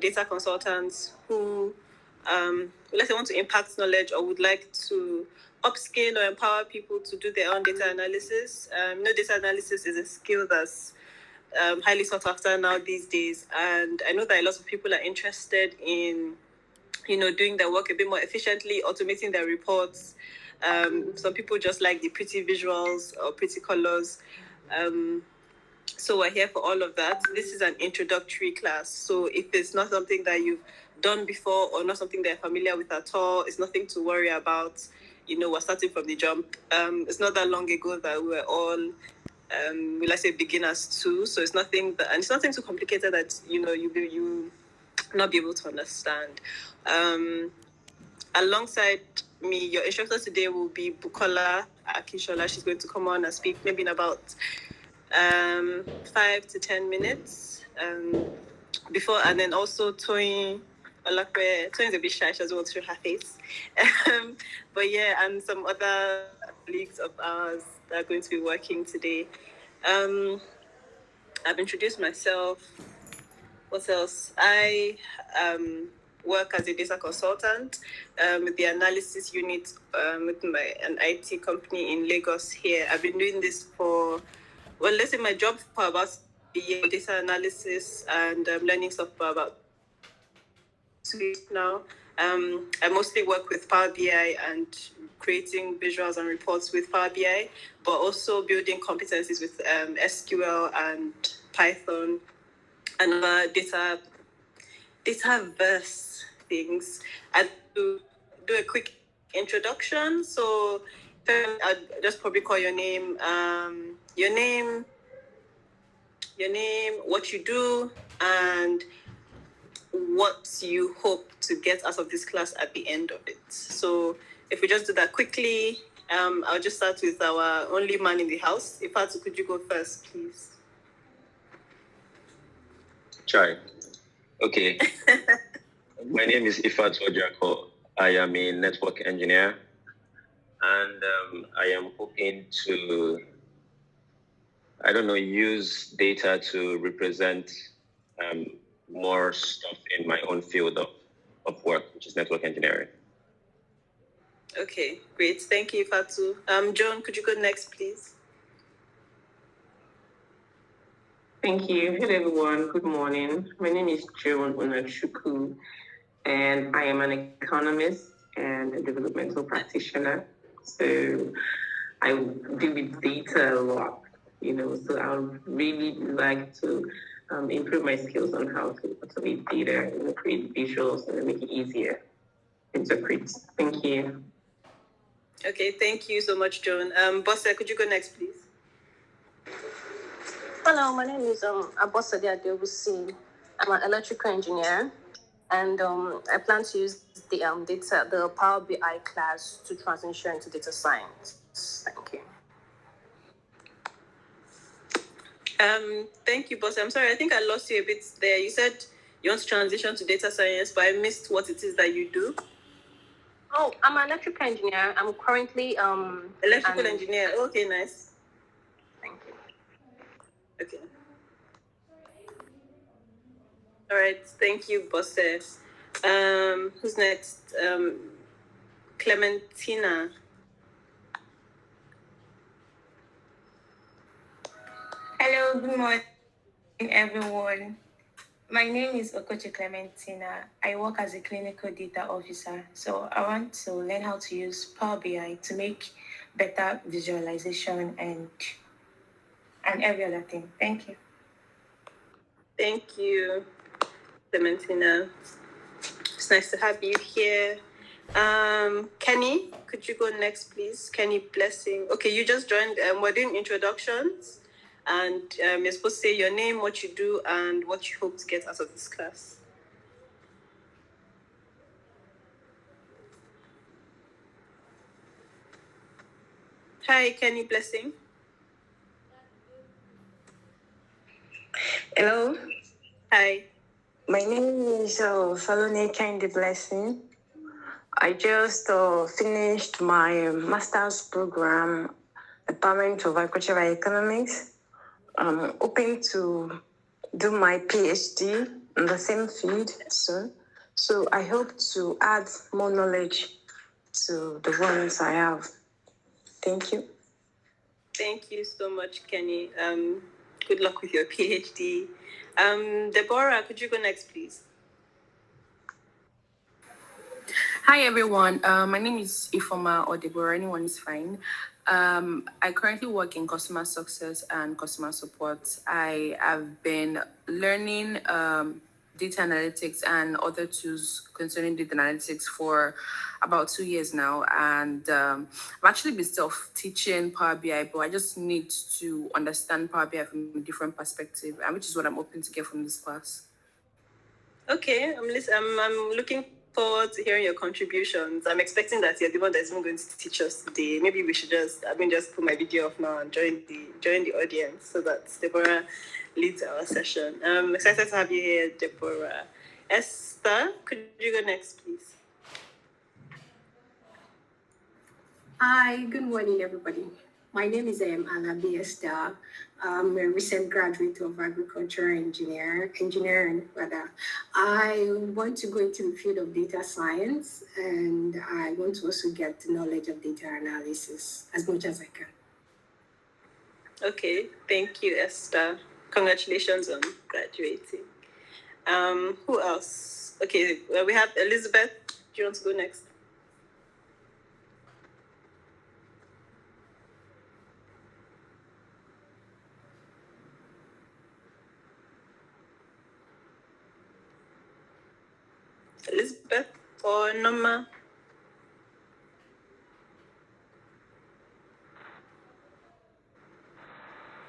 data consultants who, let's say, want to impact knowledge or would like to upskill or empower people to do their own data analysis. Data analysis is a skill that's highly sought after now these days, and I know that a lot of people are interested in, doing their work a bit more efficiently, automating their reports. Some people just like the pretty visuals or pretty colors. So we're here for all of that. This is an introductory class. So if it's not something that you've done before or not something they're familiar with at all, it's nothing to worry about. We're starting from the jump. It's not that long ago that we were all, let's say, beginners too. So it's nothing and it's nothing too complicated that you not be able to understand. Alongside me, your instructor today will be Bukola Akishola. She's going to come on and speak maybe in about 5 to 10 minutes before, and then also Toyin Olakwe. Toyin's a bit shy, she doesn't want to show her face. But yeah, and some other colleagues of ours that are going to be working today. I've introduced myself. What else? I work as a data consultant with the analysis unit with an IT company in Lagos here. I've been doing this for, let's say my job for about a year, data analysis and learning stuff for about 2 years now. I mostly work with Power BI and creating visuals and reports with Power BI, but also building competencies with SQL and Python and other dataverse things. I do a quick introduction. So I'll just probably call your name, what you do, and what you hope to get out of this class at the end of it. So if we just do that quickly, I'll just start with our only man in the house. Ifatu, could you go first, please? Chai. Okay. My name is Ifat Ojako. I am a network engineer, and I am hoping to, use data to represent more stuff in my own field of work, which is network engineering. Okay, great. Thank you, Ifatu. Joan, could you go next, please? Thank you. Hello, everyone. Good morning. My name is Joan Onachuku, and I am an economist and a developmental practitioner. So I deal with data a lot, so I would really like to improve my skills on how to automate data, create visuals, and make it easier to interpret. Thank you. Okay, thank you so much, Joan. Bossa, could you go next, please? Hello, my name is Abosade Adebusi. I'm an electrical engineer, and I plan to use the Power BI class to transition into data science. Thank you. Thank you, Bossa. I'm sorry, I think I lost you a bit there. You said you want to transition to data science, but I missed what it is that you do. Oh, I'm an electrical engineer. I'm currently electrical engineer. Okay, nice. Thank you. Okay. All right. Thank you, bosses. Who's next? Clementina. Hello, good morning, everyone. My name is Okoche Clementina. I work as a clinical data officer. So I want to learn how to use Power BI to make better visualization and every other thing. Thank you. Thank you, Clementina. It's nice to have you here. Kenny, could you go next, please? Kenny Blessing. Okay, you just joined. We're doing introductions. And you're supposed to say your name, what you do, and what you hope to get out of this class. Hi, Kenny Blessing. Hello. Hi. My name is Salone Kendi Blessing. I just finished my master's program, Department of Agricultural Economics. I'm hoping to do my PhD in the same field soon. So I hope to add more knowledge to the ones I have. Thank you. Thank you so much, Kenny. Good luck with your PhD. Deborah, could you go next, please? Hi everyone, my name is Ifoma or Deborah, anyone is fine. I currently work in customer success and customer support. I have been learning data analytics and other tools concerning data analytics for about 2 years now. And I've actually been self-teaching Power BI, but I just need to understand Power BI from a different perspective, and which is what I'm hoping to get from this class. Okay, I'm looking forward to hearing your contributions. I'm expecting that you're the one that's even going to teach us today. Maybe we should just put my video off now and join the audience so that Deborah leads our session. I'm excited to have you here, Deborah. Esther, could you go next, please? Hi, good morning, everybody. My name is Alabi Esther. I'm a recent graduate of engineering rather. I want to go into the field of data science, and I want to also get the knowledge of data analysis as much as I can. Okay, thank you, Esther. Congratulations on graduating. Who else? Okay, we have Elizabeth. Do you want to go next? Elizabeth or Norma?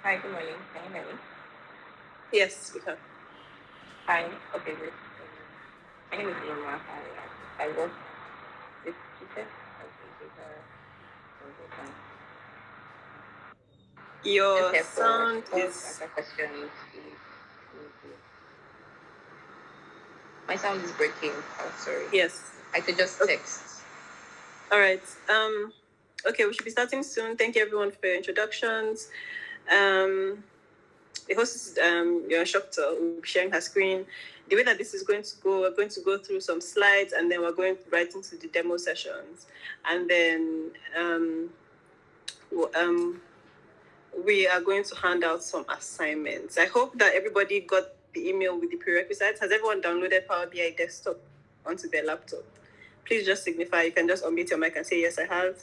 Hi, good morning. Can you hear me? Yes, we can. Hi. Okay, great. My name is Emma. I work with teachers as a data consultant. Your Okay, sound for is. answer questions, my sound is breaking. Oh, sorry. Yes. I could just text. All right. Okay, we should be starting soon. Thank you, everyone, for your introductions. The host is your instructor will be sharing her screen. The way that this is going to go, we're going to go through some slides, and then we're going right into the demo sessions, and then we are going to hand out some assignments. I hope that everybody got the email with the prerequisites. Has everyone downloaded Power BI Desktop onto their laptop? Please just signify. You can just unmute your mic and say, yes, I have.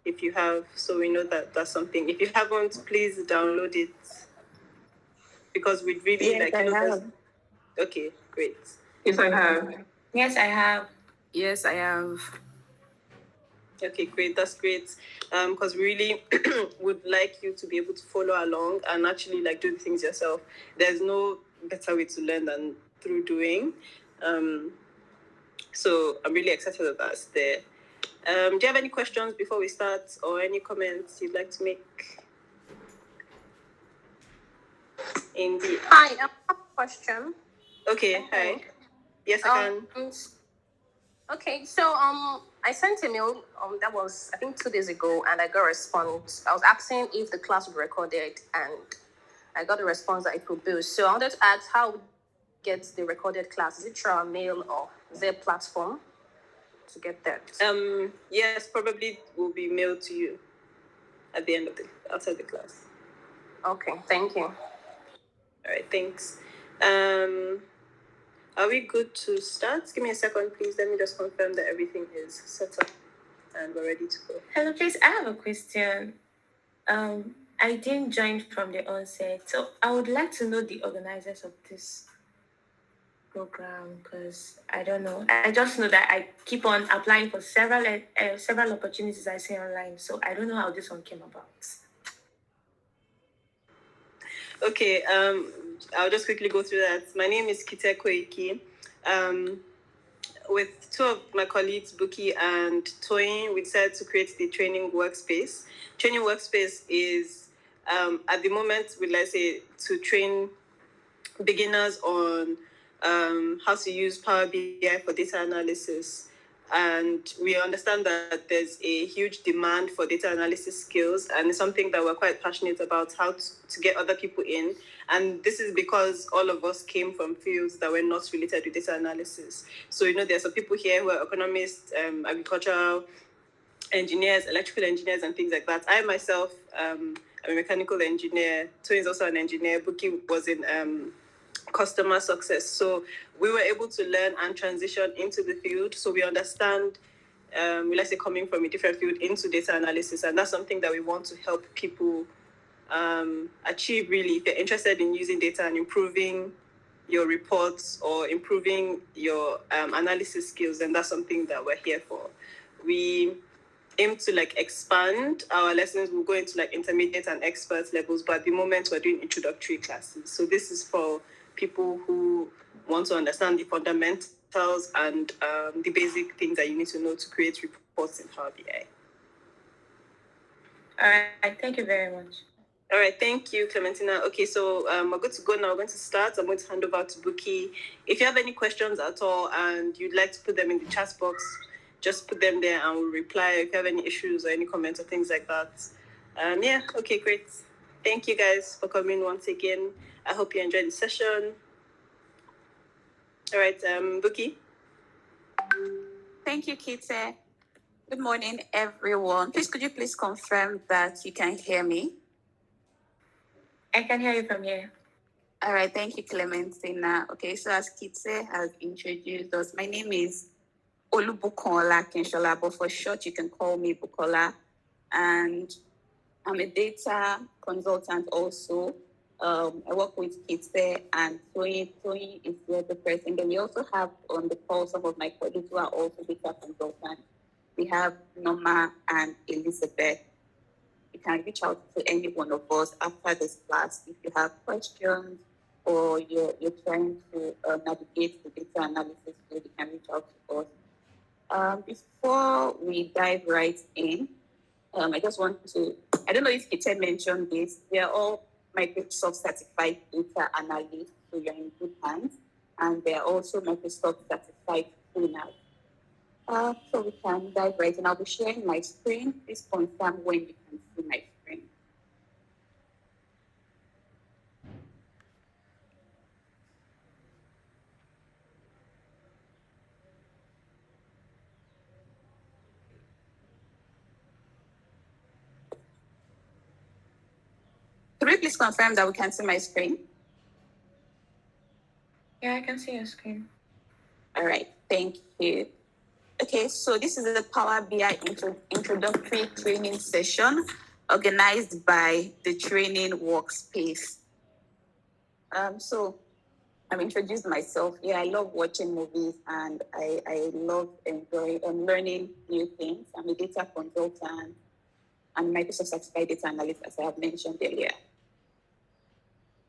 If you have, so we know that that's something. If you haven't, please download it. Because we'd really Yes, I have. Okay, great. Yes, I have. Yes, I have. Yes, I have. Okay, great. That's great. Because we really would like you to be able to follow along and actually like do the things yourself. There's no better way to learn than through doing. So I'm really excited that that's there. Do you have any questions before we start, or any comments you'd like to make? Hi, I have a question. Okay, hi. Yes, I can. Okay, so I sent a mail that was I think 2 days ago, and I got a response. I was asking if the class would be recorded, and I got a response that it would be. So I wanted to ask how we get the recorded class. Is it through our mail or is there a platform to get that? Yes, probably will be mailed to you at the end of outside the class. Okay, thank you. All right, thanks. Are we good to start? Give me a second, please. Let me just confirm that everything is set up and we're ready to go. Hello, please. I have a question. I didn't join from the onset, so I would like to know the organizers of this program because I don't know. I just know that I keep on applying for several opportunities I see online, so I don't know how this one came about. Okay, I'll just quickly go through that. My name is Kite Koiki. With two of my colleagues, Buki and Toyin, we decided to create the training workspace. Training workspace is, at the moment, we'd like to say, to train beginners on how to use Power BI for data analysis. and we understand that there's a huge demand for data analysis skills, and it's something that we're quite passionate about how to get other people in. And this is because all of us came from fields that were not related to data analysis. So, there's some people here who are economists, agricultural engineers, electrical engineers, and things like that. I myself, I'm a mechanical engineer. Tony is also an engineer. Buki was in customer success. So we were able to learn and transition into the field. So we understand, let's say, coming from a different field into data analysis. And that's something that we want to help people achieve, really. If they're interested in using data and improving your reports or improving your analysis skills, then that's something that we're here for. We aim to expand our lessons. We'll go into intermediate and expert levels, but at the moment we're doing introductory classes. So this is for people who want to understand the fundamentals and the basic things that you need to know to create reports in Power BI. All right, thank you very much. All right, thank you, Clementina. Okay, so we're good to go now. We're going to start. I'm going to hand over to Buki. If you have any questions at all and you'd like to put them in the chat box, just put them there and we'll reply if you have any issues or any comments or things like that. Yeah, okay, great. Thank you guys for coming once again. I hope you enjoyed the session. All right, Buki. Thank you, Kite. Good morning, everyone. Could you please confirm that you can hear me? I can hear you from here. All right, thank you, Clementina. Okay, so as Kite has introduced us, my name is Olubukola Kinshola, but for short, you can call me Bukola. And I'm a data consultant also. I work with Kite and Tony. Tony is the other person. Then we also have on the call some of my colleagues who are also data consultants. We have Norma and Elizabeth. You can reach out to any one of us after this class if you have questions or you're trying to navigate the data analysis field. You can reach out to us. Before we dive right in, I just want to, I don't know if Kite mentioned this, we are all Microsoft certified data analysts, so you're in good hands, and they are also Microsoft certified trainers. So we can dive right in. I'll be sharing my screen. Please confirm when you can see my screen. Could we please confirm that we can see my screen? Yeah, I can see your screen. All right, thank you. Okay, so this is the Power BI introductory training session organized by the Training Workspace. So I've introduced myself. Yeah, I love watching movies and I love learning new things. I'm a data consultant and Microsoft certified data analyst, as I have mentioned earlier.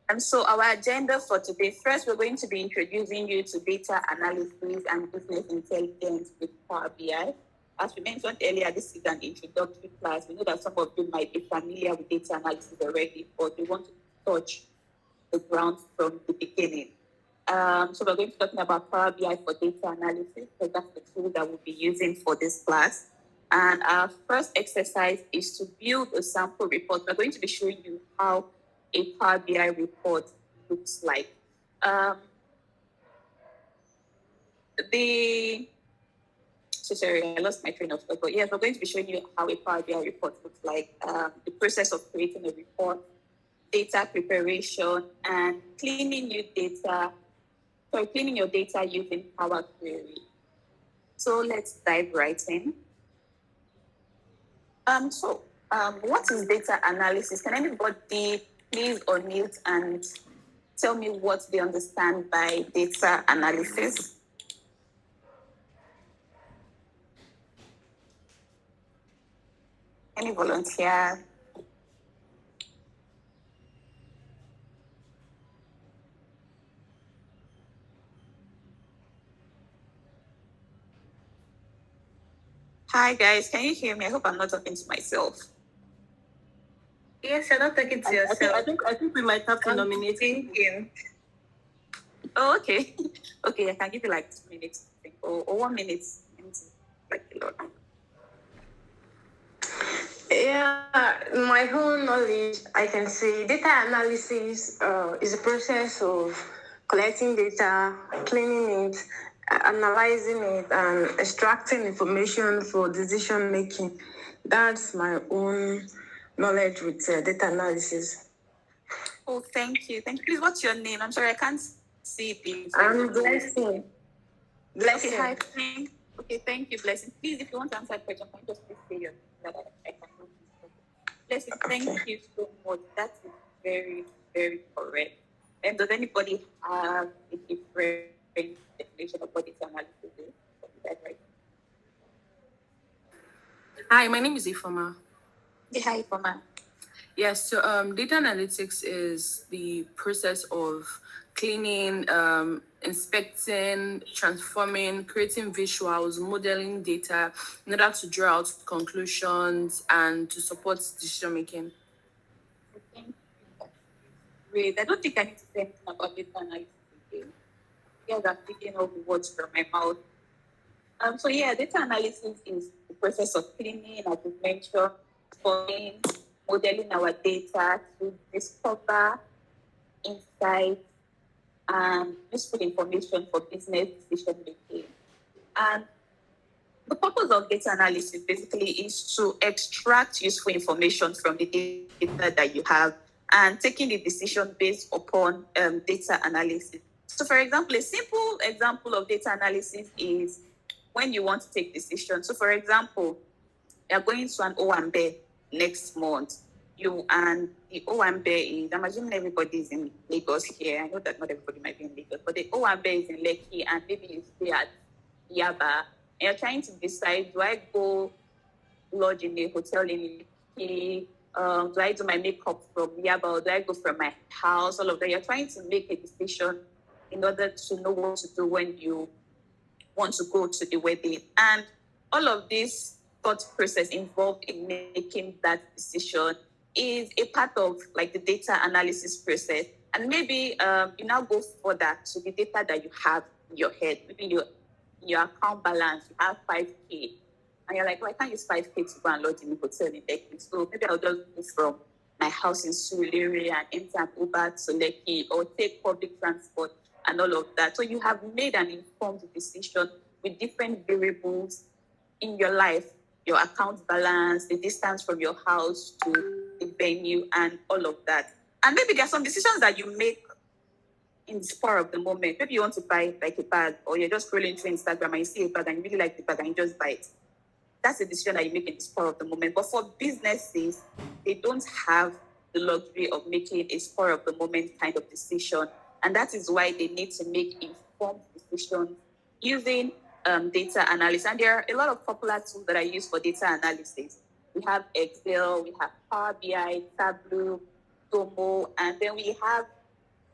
And so our agenda for today, first, we're going to be introducing you to data analysis and business intelligence with Power BI. As we mentioned earlier, this is an introductory class. We know that some of you might be familiar with data analysis already, but we want to touch the ground from the beginning. So we're going to be talking about Power BI for data analysis, because that's the tool that we'll be using for this class. And our first exercise is to build a sample report. We're going to be showing you how a Power BI report looks like. Sorry, I lost my train of thought. But yes, we're going to be showing you how a Power BI report looks like, the process of creating a report, data preparation, and cleaning your data using Power Query. So let's dive right in. What is data analysis? Can anybody please unmute and tell me what they understand by data analysis? Any volunteer? Hi guys, can you hear me? I hope I'm not talking to myself. Yes, you're not talking to yourself. I think we might have to nominate him. Oh, okay. Okay, I can give you like 2 minutes or 1 minute. like a lot. Yeah, my own knowledge, I can say data analysis is a process of collecting data, cleaning it, analyzing it, and extracting information for decision making. That's my own knowledge with data analysis. Oh, thank you. Thank you. Please, what's your name? I'm sorry, I can't see the. I'm Blessing. Okay, hi. Thank you, Blessing. Please, if you want to answer the question, can you just please say your name so that I can know this. Blessing, thank you so much. That is very, very correct. And does anybody have a different definition of what data analysis is? Is that right? Hi, my name is Ifoma. Hi, Ifoma. Yes, so data analytics is the process of cleaning, inspecting, transforming, creating visuals, modeling data in order to draw out conclusions and to support decision making. Thank you. Great. I don't think I need to say anything about data analysis again. Yes, I'm taking all the words from my mouth. So yeah, data analysis is the process of cleaning, as you mentioned, forming, modeling our data to discover insights and useful information for business decision making. And the purpose of data analysis basically is to extract useful information from the data that you have and taking the decision based upon data analysis. So, for example, a simple example of data analysis is when you want to take decisions. So, for example, you're going to an Owambe next month. You and the Owambe is, I'm assuming everybody is in Lagos here. I know that not everybody might be in Lagos, but the Owambe is in Lekki and maybe you stay at Yaba. And you're trying to decide, do I go lodge in a hotel in Lekki? Do I do my makeup from Yaba or do I go from my house? All of that. You're trying to make a decision in order to know what to do when you want to go to the wedding. And all of this thought process involved in making that decision is a part of like the data analysis process. And maybe you now go further to the data that you have in your head. Maybe your account balance, you have 5K. And you're like, well, I can't use 5K to go and lodge in a hotel in Lekki. So maybe I'll just move from my house in Surulere and enter an Uber to Lekki or take public transport and all of that. So you have made an informed decision with different variables in your life, your account balance, the distance from your house to the venue, and all of that. And maybe there are some decisions that you make in the spur of the moment. Maybe you want to buy like a bag, or you're just scrolling through Instagram and you see a bag and you really like the bag and you just buy it. That's a decision that you make in the spur of the moment. But for businesses, they don't have the luxury of making a spur of the moment kind of decision. And that is why they need to make informed decisions using data analysis. And there are a lot of popular tools that are used for data analysis. We have Excel, we have Power BI, Tableau, Domo, and then we have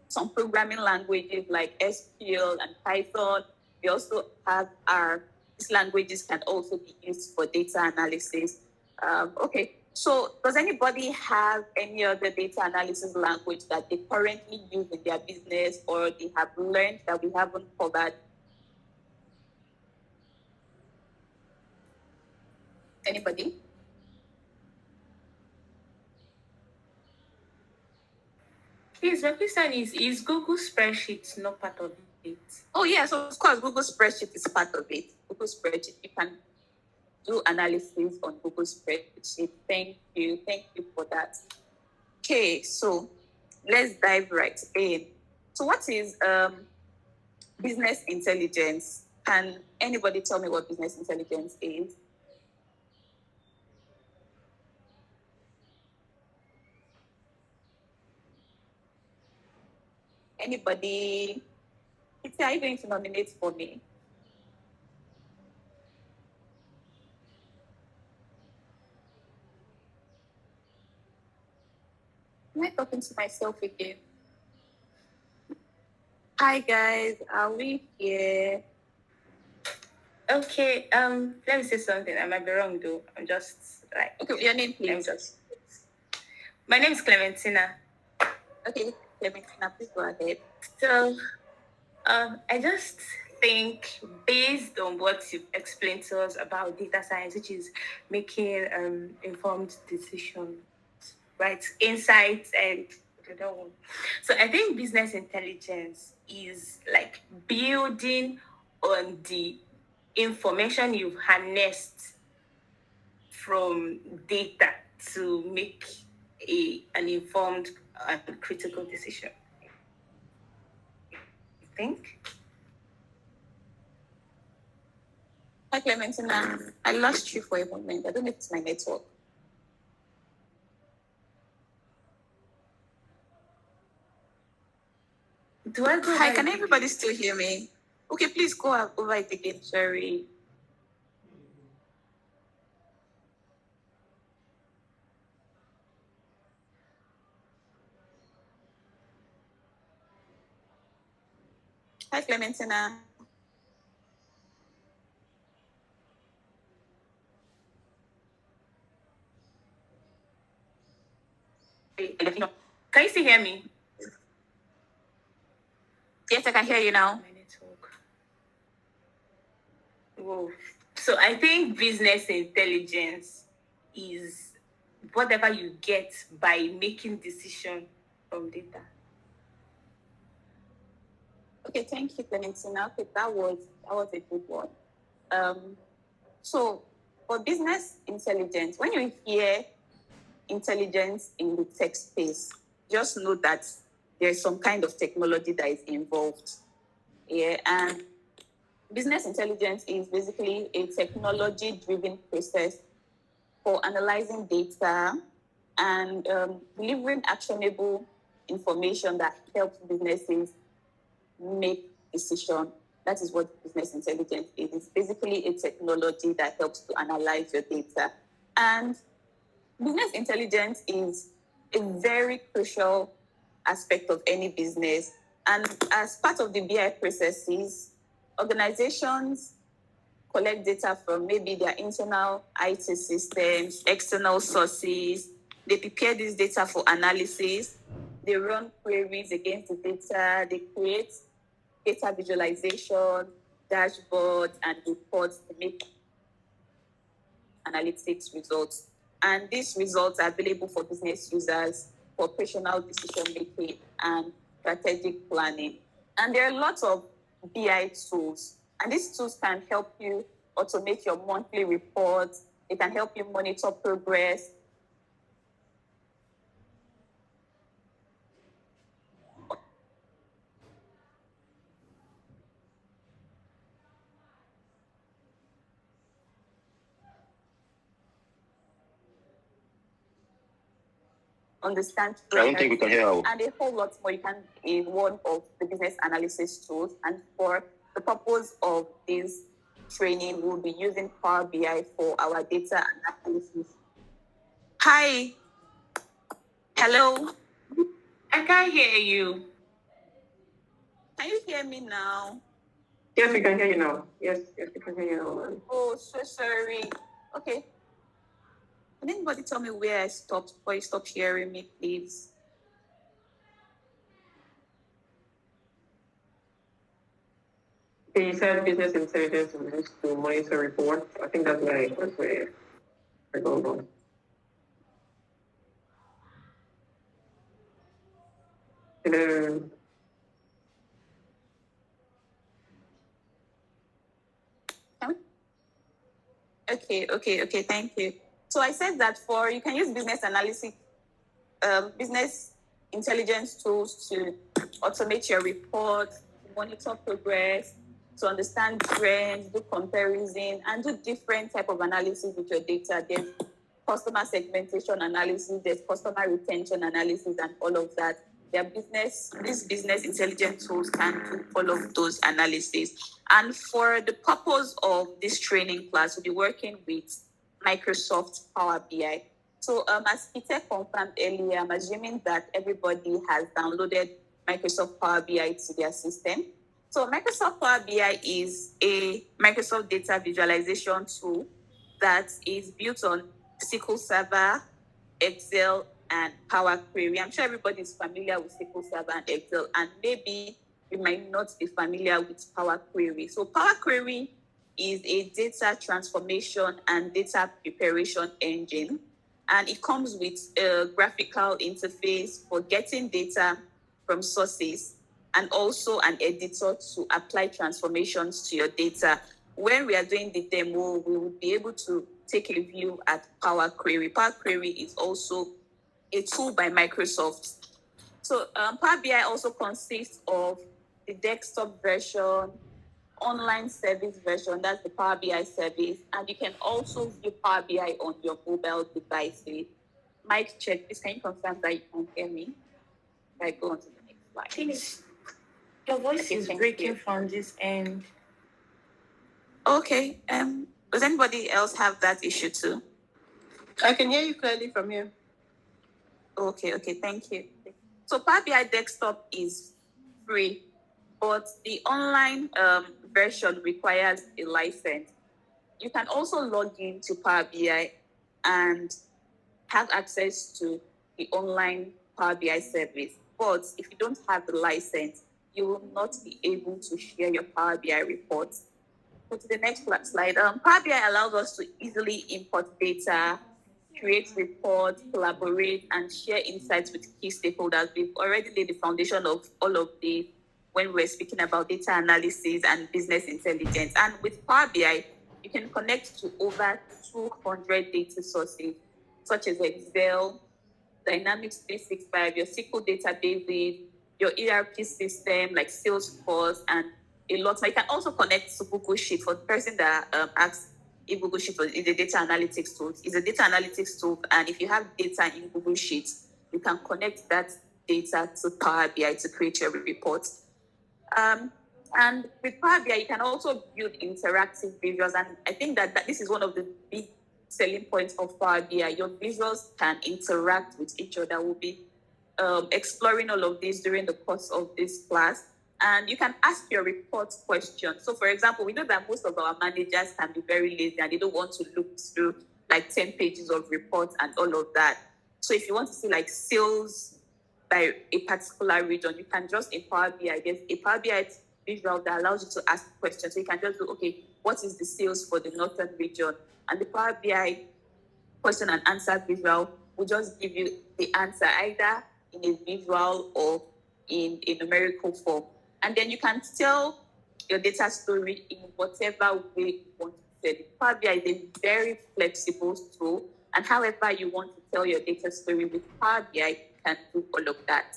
some programming languages like SQL and Python. We also have R. These languages can also be used for data analysis. Okay, so does anybody have any other data analysis language that they currently use in their business or they have learned that we haven't covered? Anybody? Please, my question is Google Spreadsheets not part of it? Oh, yes, of course, Google Spreadsheet is part of it. Google Spreadsheet, you can do analysis on Google Spreadsheet. Thank you for that. Okay, so let's dive right in. So what is business intelligence? Can anybody tell me what business intelligence is? Anybody? Are you going to nominate for me? Am I talking to myself again? Hi guys, are we here? Okay, let me say something. I might be wrong though. I'm just like, okay, your name please. My name is Clementina. Okay, Clementina, please go ahead. So I just think based on what you've explained to us about data science, which is making informed decisions, right? Insights and the other one. So I think business intelligence is like building on the information you've harnessed from data to make an informed and critical decision. I think. Hi, Clementina. I lost you for a moment. I don't know if it's my network. Do I go? Hi, can everybody still hear me? Okay, please go over it again. Sorry. Hi, Clementina. Can you still hear me? Yes, I can hear you now. My network. Whoa. So I think business intelligence is whatever you get by making decision from data. Okay, thank you, Clementina. Okay, that was a good one. So for business intelligence, when you hear intelligence in the tech space, just know that there's some kind of technology that is involved. Yeah, and business intelligence is basically a technology-driven process for analyzing data and delivering actionable information that helps businesses make decisions. That is what business intelligence is. It's basically a technology that helps to analyze your data. And business intelligence is a very crucial aspect of any business. And as part of the BI processes, organizations collect data from maybe their internal IT systems, external sources. They prepare this data for analysis. They run queries against the data. They create data visualization, dashboards, and reports to make analytics results. And these results are available for business users for operational decision making and strategic planning. And there are lots of BI tools, and these tools can help you automate your monthly reports. They can help you monitor progress. Understand. I don't think we can hear her. And a whole lot more you can in one of the business analysis tools. And for the purpose of this training, we'll be using Power BI for our data analysis. Hi. Hello. I can't hear you. Can you hear me now? Yes, we can hear you now. Yes, we can hear you now. Oh, so sorry. Okay. Can anybody tell me where I stopped before you stop hearing me, please? You said business intelligence is used to monitor reports. I think that's where I go wrong. Hello. Okay, thank you. So I said that you can use business analysis, business intelligence tools to automate your reports, monitor progress, to understand trends, do comparison, and do different type of analysis with your data. There's customer segmentation analysis, there's customer retention analysis, and all of that. These business intelligence tools can do all of those analysis. And for the purpose of this training class, we'll be working with Microsoft Power BI. So as Peter confirmed earlier, I'm assuming that everybody has downloaded Microsoft Power BI to their system. So Microsoft Power BI is a Microsoft data visualization tool that is built on SQL Server, Excel, and Power Query. I'm sure everybody is familiar with SQL Server and Excel, and maybe you might not be familiar with Power Query. So Power Query is a data transformation and data preparation engine, and it comes with a graphical interface for getting data from sources and also an editor to apply transformations to your data. When we are doing the demo, we will be able to take a view at Power Query. Power Query is also a tool by Microsoft. So Power BI also consists of the desktop version, online service version, that's the Power BI service, and you can also view Power BI on your mobile devices. Mic check, please can you confirm that you can hear me? I go on to the next slide. Please, your voice is breaking from this end. Okay. Does anybody else have that issue too? I can hear you clearly from here. Okay, thank you. So Power BI Desktop is free, but the online version requires a license. You can also log into Power BI and have access to the online Power BI service. But if you don't have the license, you will not be able to share your Power BI reports. Go to the next slide. Power BI allows us to easily import data, create reports, collaborate, and share insights with key stakeholders. We've already laid the foundation of all of this when we're speaking about data analysis and business intelligence. And with Power BI, you can connect to over 200 data sources, such as Excel, Dynamics 365, your SQL databases, your ERP system like Salesforce, and a lot more. You can also connect to Google Sheet for the person that asks if Google Sheet is a data analytics tool. It's a data analytics tool, and if you have data in Google Sheets, you can connect that data to Power BI to create your reports. And with Power BI, you can also build interactive visuals, and I think that this is one of the big selling points of Power BI. Your visuals can interact with each other. We'll be exploring all of this during the course of this class. And you can ask your report questions. So, for example, we know that most of our managers can be very lazy and they don't want to look through like 10 pages of reports and all of that. So, if you want to see like sales by a particular region, you can just in Power BI, there's a Power BI visual that allows you to ask questions. So, you can just do, okay, what is the sales for the northern region? And the Power BI question and answer visual will just give you the answer either in a visual or in a numerical form. And then you can tell your data story in whatever way you want to tell it. Power BI is a very flexible tool, and however you want to tell your data story with Power BI, you can do all of that.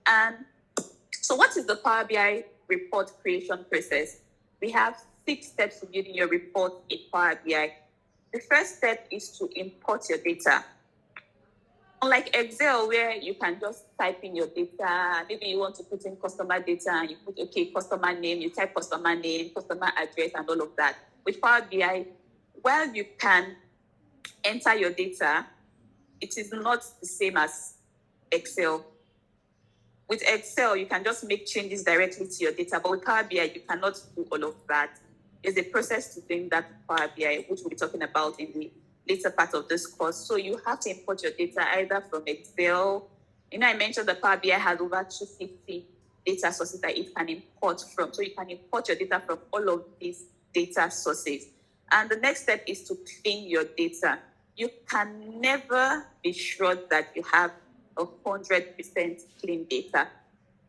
And so what is the Power BI report creation process? We have 6 steps to building your report in Power BI. The first step is to import your data. Unlike Excel, where you can just type in your data, maybe you want to put in customer data and you put, okay, customer name, you type customer name, customer address, and all of that. With Power BI, while you can enter your data, it is not the same as Excel. With Excel, you can just make changes directly to your data, but with Power BI, you cannot do all of that. There's a process to doing that with Power BI, which we'll be talking about in the later part of this course. So you have to import your data either from Excel. I mentioned that Power BI has over 250 data sources that it can import from. So you can import your data from all of these data sources. And the next step is to clean your data. You can never be sure that you have 100% clean data.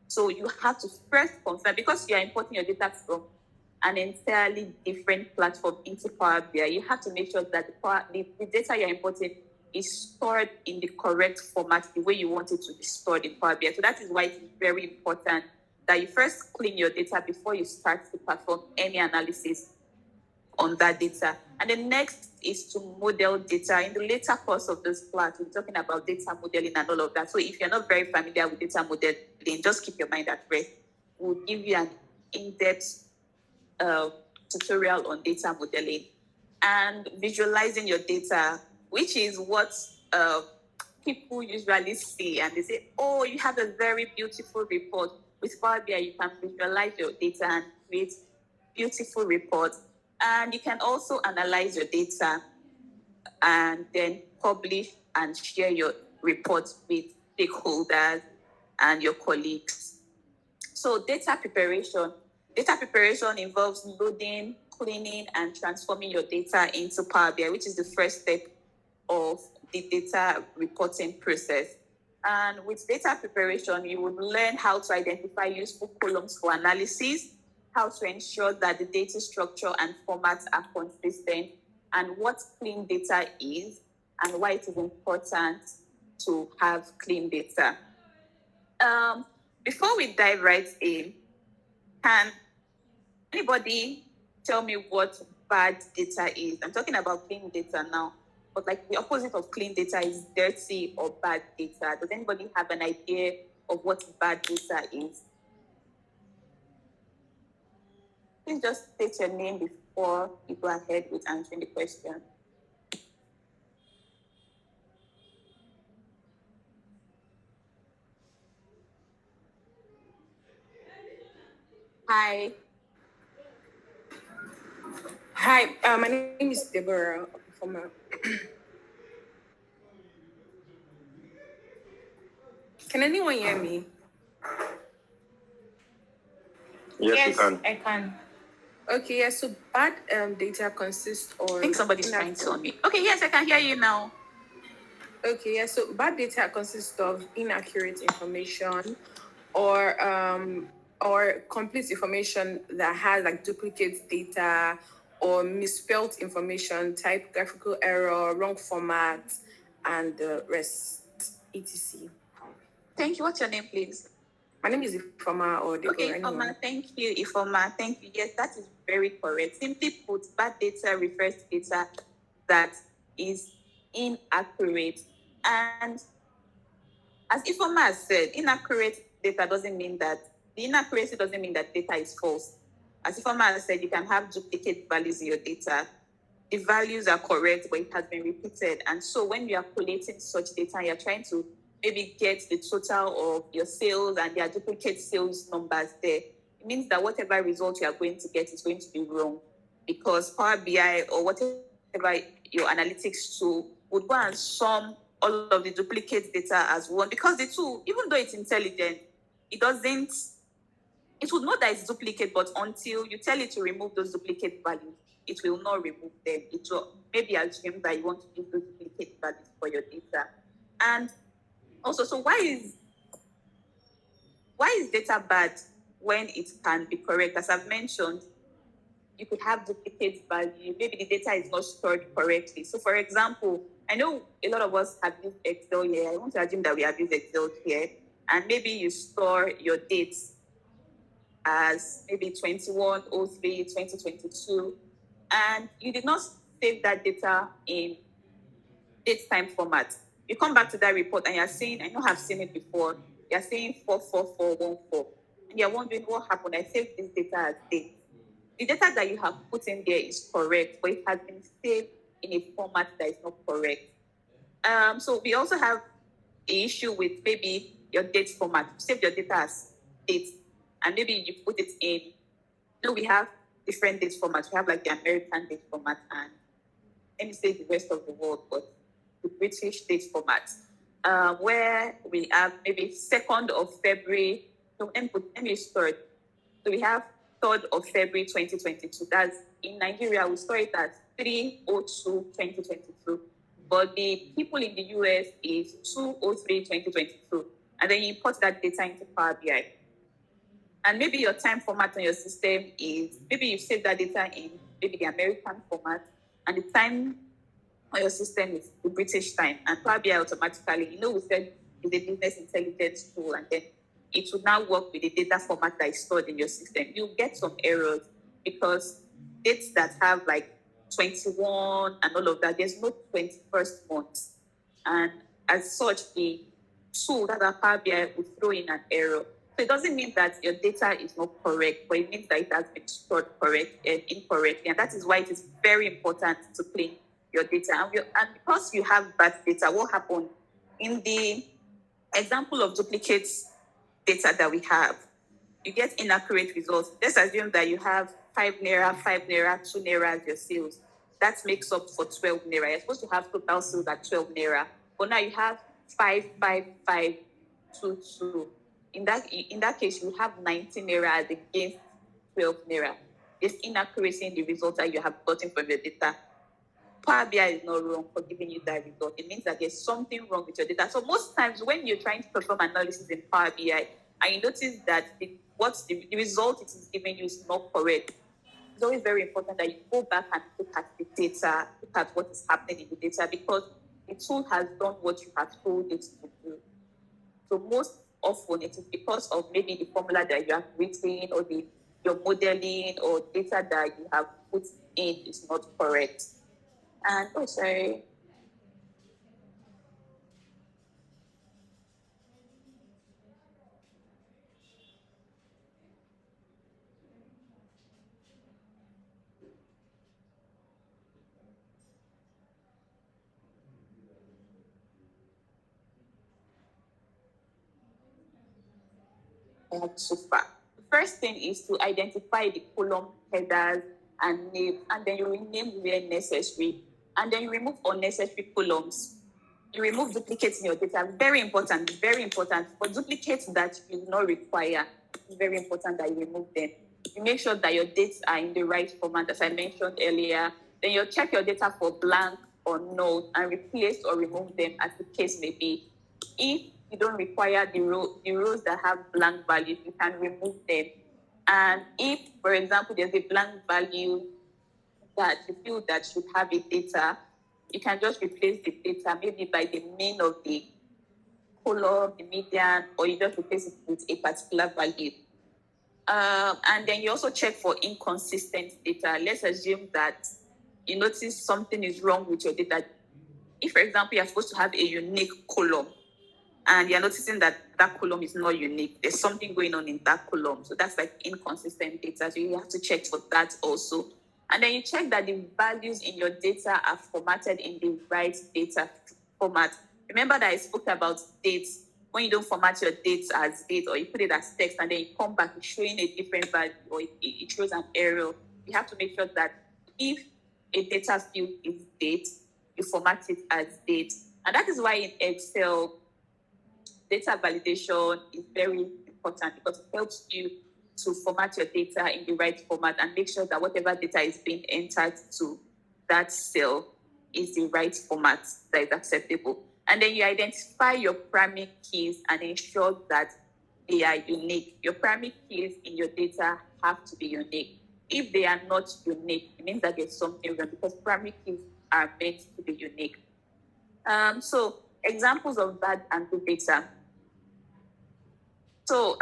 So you have to first confirm, because you are importing your data from an entirely different platform into Power BI, you have to make sure that the data you're importing is stored in the correct format, the way you want it to be stored in Power BI. So that is why it's very important that you first clean your data before you start to perform any analysis on that data. And the next is to model data. In the later course of this class, we're talking about data modeling and all of that. So if you're not very familiar with data modeling, just keep your mind at rest. We'll give you an in-depth tutorial on data modeling and visualizing your data, which is what people usually see, and they say, oh, you have a very beautiful report. With Power BI, you can visualize your data and create beautiful reports. And you can also analyze your data and then publish and share your reports with stakeholders and your colleagues. So data preparation. Data preparation involves loading, cleaning, and transforming your data into Power BI, which is the first step of the data reporting process. And with data preparation, you would learn how to identify useful columns for analysis, how to ensure that the data structure and formats are consistent, and what clean data is, and why it is important to have clean data. Before we dive right in, can anybody tell me what bad data is? I'm talking about clean data now, but like the opposite of clean data is dirty or bad data. Does anybody have an idea of what bad data is? Please just state your name before you go ahead with answering the question. Hi. Hi, my name is Deborah from Can anyone hear me? Yes, you can. I can. Okay, yeah, so bad data consists of... I think somebody's trying to on me. Okay, yes, I can hear you now. Okay, yeah, so bad data consists of inaccurate information or complete information that has like duplicate data or misspelled information, typographical error, wrong format, and the rest, etc. Thank you. What's your name, please? My name is Ifoma or Deborah. Okay, Ifoma, thank you, Ifoma. Thank you. Yes, that is very correct. Simply put, bad data refers to data that is inaccurate. And as Ifoma has said, the inaccuracy doesn't mean that data is false. As Ifoma has said, you can have duplicate values in your data. The values are correct, but it has been repeated. And so when you are collating such data, you're trying to maybe get the total of your sales and there are duplicate sales numbers there. It means that whatever result you are going to get is going to be wrong because Power BI or whatever your analytics tool would go and sum all of the duplicate data as one because the tool, even though it's intelligent, it would know that it's duplicate, but until you tell it to remove those duplicate values, it will not remove them. It will maybe assume that you want to use those duplicate values for your data. And also, so why is data bad when it can be correct? As I've mentioned, you could have duplicate value. Maybe the data is not stored correctly. So for example, I know a lot of us have used Excel here. I want to assume that we have used Excel here. And maybe you store your dates as maybe 21/03/2022, and you did not save that data in date time format. You come back to that report and you're saying, I know I've seen it before, you're saying 44414, and you're wondering what happened. I saved this data as date. The data that you have put in there is correct, but it has been saved in a format that is not correct. So we also have the issue with maybe your date format. You save your data as date, and maybe you put it in. We have different date formats. We have like the American date format and let me say the rest of the world, but the British date format, where we have maybe 2nd of February. So let me start. So we have 3rd of February 2022. That's in Nigeria, we store it as 3/02/2022. But the people in the US is 2/03/2022. And then you import that data into Power BI. And maybe your time format on your system is, maybe you save that data in maybe the American format, and the time on your system is the British time. And Power BI automatically, we said it's a business intelligence tool, and then it will now work with the data format that is stored in your system. You'll get some errors because dates that have like 21 and all of that, there's no 21st month. And as such, the tool that our Power BI will throw in an error. So it doesn't mean that your data is not correct, but it means that it has been stored correct and incorrectly. And that is why it is very important to clean your data. And because you have bad data, what happened? In the example of duplicates data that we have, you get inaccurate results. Let's assume that you have 5 naira, 5 naira, 2 naira as your sales. That makes up for 12 naira. You're supposed to have total sales at 12 naira. But now you have 5, 5, 5, 2, 2. in that case, you have 19 naira against 12 naira. There's inaccuracy in the result that you have gotten from your data. Power BI is not wrong for giving you that result. It means that there's something wrong with your data. So most times when you're trying to perform analysis in Power BI, and you notice that the result it is giving you is not correct, it's always very important that you go back and look at the data, look at what is happening in the data, because the tool has done what you have told it to do. So most often it is because of maybe the formula that you have written, or your modeling or data that you have put in is not correct. And sorry. So far. The first thing is to identify the column headers and name, and then you rename where necessary, and then you remove unnecessary columns. You remove duplicates in your data. Very important, very important. For duplicates that you do not require, it's very important that you remove them. You make sure that your dates are in the right format, as I mentioned earlier. Then you check your data for blank or null and replace or remove them as the case may be. If you don't require the rows that have blank values, you can remove them. And if, for example, there's a blank value that you feel that should have a data, you can just replace the data maybe by the mean of the column, the median, or you just replace it with a particular value. And then you also check for inconsistent data. Let's assume that you notice something is wrong with your data. If, for example, you're supposed to have a unique column, and you're noticing that column is not unique, there's something going on in that column. So that's like inconsistent data. So you have to check for that also. And then you check that the values in your data are formatted in the right data format. Remember that I spoke about dates. When you don't format your dates as date, or you put it as text, and then you come back showing a different value, or it shows an error, you have to make sure that if a data field is date, you format it as date. And that is why in Excel, data validation is very important, because it helps you to format your data in the right format and make sure that whatever data is being entered to that cell is the right format that is acceptable. And then you identify your primary keys and ensure that they are unique. Your primary keys in your data have to be unique. If they are not unique, it means that there's something wrong, because primary keys are meant to be unique. So examples of bad and good data. So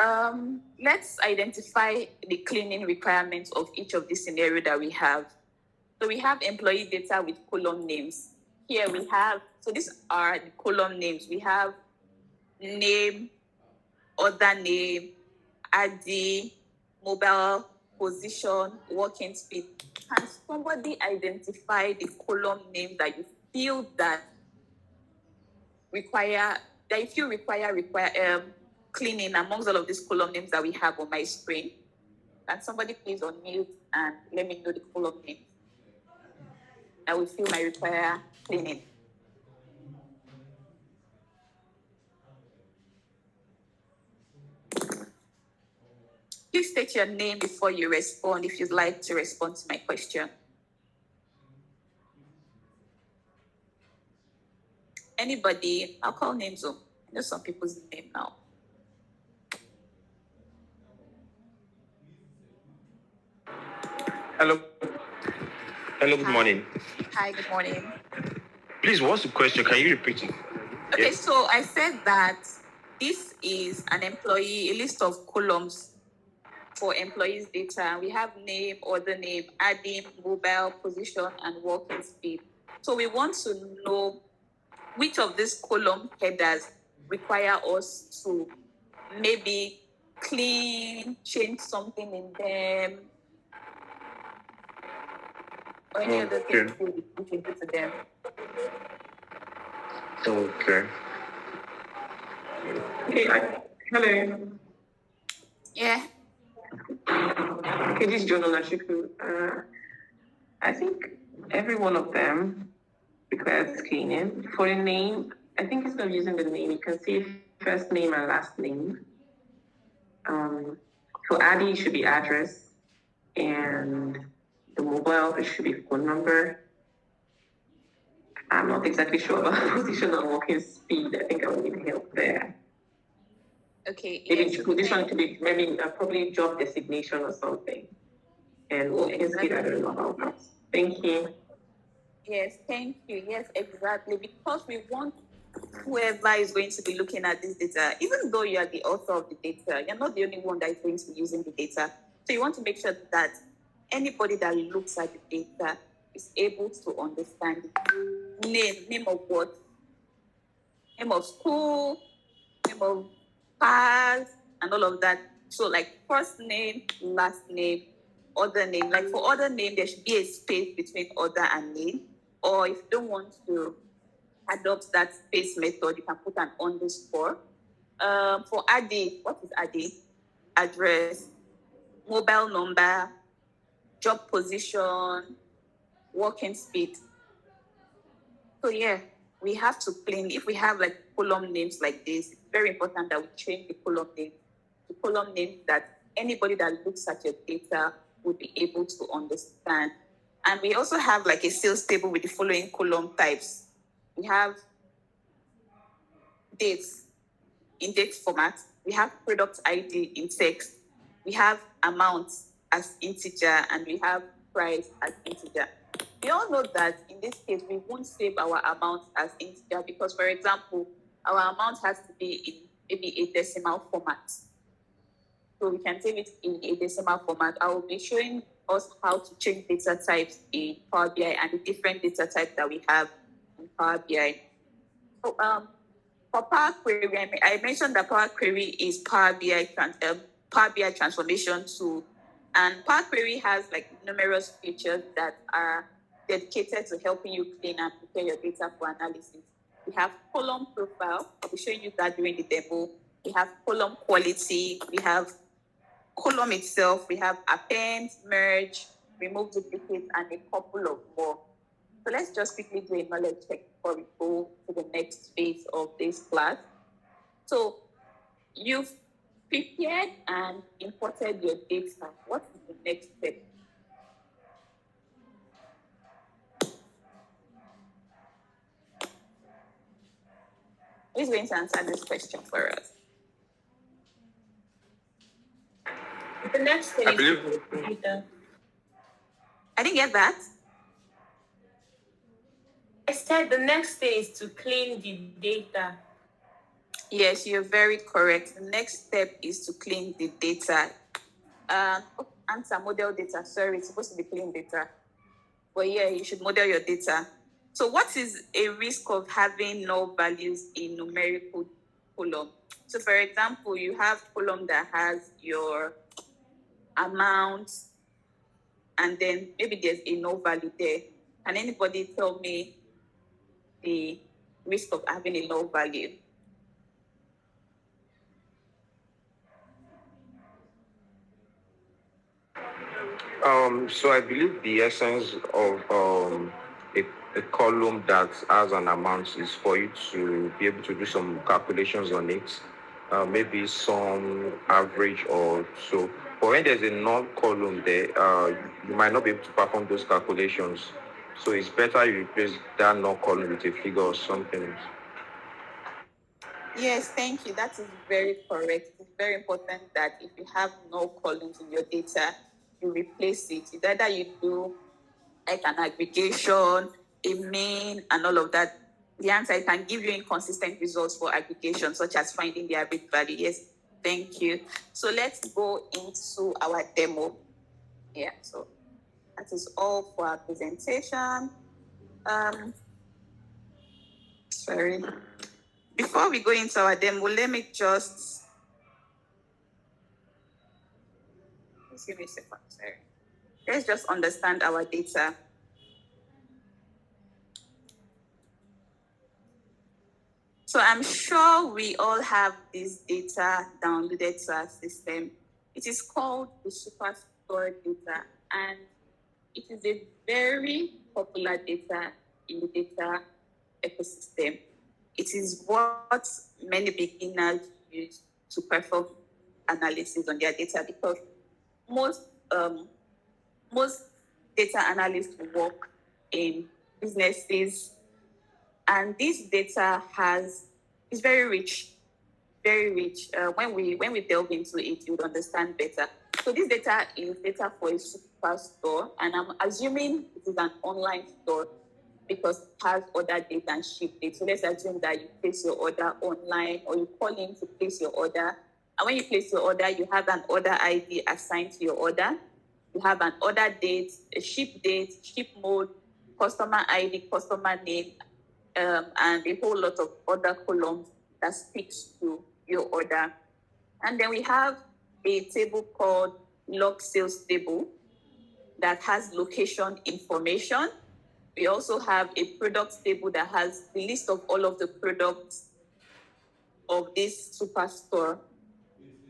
let's identify the cleaning requirements of each of the scenarios that we have. So we have employee data with column names. Here we have, so these are the column names. We have name, other name, ID, mobile, position, working speed. Can somebody identify the column name that you feel that require cleaning amongst all of these column names that we have on my screen? Can somebody please unmute and let me know the column names that we feel might require cleaning? Please state your name before you respond if you'd like to respond to my question. Anybody? I'll call names. I know some people's name now. Hello. Hello, good morning. Hi, good morning. Please, what's the question? Can you repeat it? Okay, Yes. so I said that this is an employee, a list of columns for employees' data. We have name, other name, adding, mobile, position, and working speed. So we want to know which of these column headers require us to maybe clean, change something in them, or any other thing we can do to them. Okay. Hello. Yeah. Okay, this is John Onashiku. I think every one of them requires cleaning. For the name, I think instead of using the name, you can see first name and last name. For ID, it should be address, and the mobile, it should be phone number. I'm not exactly sure about position and walking speed. I think I will need help there. Okay. Maybe Yes. position could be maybe probably job designation or something. And walking speed, I don't know about that. Thank you. Yes, thank you. Yes, exactly. Because we want whoever is going to be looking at this data, even though you are the author of the data, you're not the only one that is going to be using the data. So you want to make sure that anybody that looks at the data is able to understand it. Name of what? Name of school, name of past, and all of that. So like first name, last name, other name. Like for other name, there should be a space between other and name. Or if you don't want to adopt that space method, you can put an underscore. For AD, what is AD? Address, mobile number, job position, working speed. So yeah, we have to clean. If we have like column names like this, it's very important that we change the column name to column names that anybody that looks at your data would be able to understand. And we also have like a sales table with the following column types. We have dates in date format. We have product ID in text. We have amount as integer, and we have price as integer. We all know that in this case, we won't save our amount as integer because, for example, our amount has to be in maybe a decimal format. So we can save it in a decimal format. I will be showing us how to change data types in Power BI and the different data types that we have in Power BI. So for Power Query, I mentioned that Power Query is Power BI transformation tool, and Power Query has like numerous features that are dedicated to helping you clean and prepare your data for analysis. We have column profile. I'll be showing you that during the demo. We have column quality. We have column itself. We have append, merge, remove duplicates, and a couple of more. So let's just quickly do a knowledge check before we go to the next phase of this class. So you've prepared and imported your data. What is the next step? Who's going to answer this question for us? The next thing I is believe- to put data. I didn't get that. I said the next thing is to clean the data. Yes, you're very correct. The next step is to clean the data. Answer model data. Sorry, it's supposed to be clean data. But yeah, you should model your data. So what is a risk of having null values in numerical column? So for example, you have column that has your amount, and then maybe there's a null value there. Can anybody tell me the risk of having a null value? So I believe the essence of a column that has an amount is for you to be able to do some calculations on it, maybe some average or so. But when there's a null column there, you might not be able to perform those calculations. So it's better you replace that null column with a figure or something. Yes, thank you. That is very correct. It's very important that if you have no columns in your data, you replace it. It's either you do like an aggregation, a mean, and all of that. The answer, I can give you inconsistent results for aggregation, such as finding the average value. Yes, thank you. So let's go into our demo. Yeah, so that is all for our presentation. Sorry. Before we go into our demo, let me just give me a second. Sorry. Let's just understand our data. So I'm sure we all have this data downloaded to our system. It is called the Superstore data, and it is a very popular data in the data ecosystem. It is what many beginners use to perform analysis on their data, because most most data analysts work in businesses, and this data is very rich, very rich. When we delve into it, you would understand better. So this data is data for a superstore, and I'm assuming it is an online store because it has order date and ship date. So let's assume that you place your order online, or you call in to place your order. And when you place your order, you have an order ID assigned to your order. You have an order date, a ship date, ship mode, customer ID, customer name, and a whole lot of other columns that speaks to your order. And then we have a table called log sales table that has location information. We also have a product table that has the list of all of the products of this superstore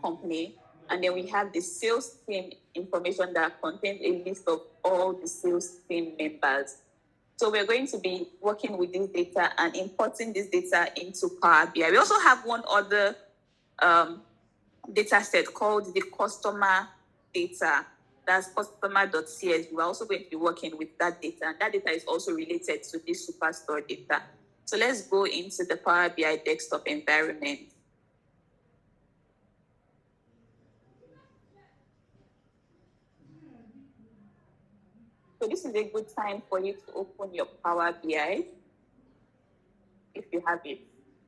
company. And then we have the sales team information that contains a list of all the sales team members. So we're going to be working with this data and importing this data into Power BI. We also have one other data set called the customer data. That's customer.csv. We're also going to be working with that data, and that data is also related to this superstore data. So let's go into the Power BI desktop environment. So this is a good time for you to open your Power BI if you have it,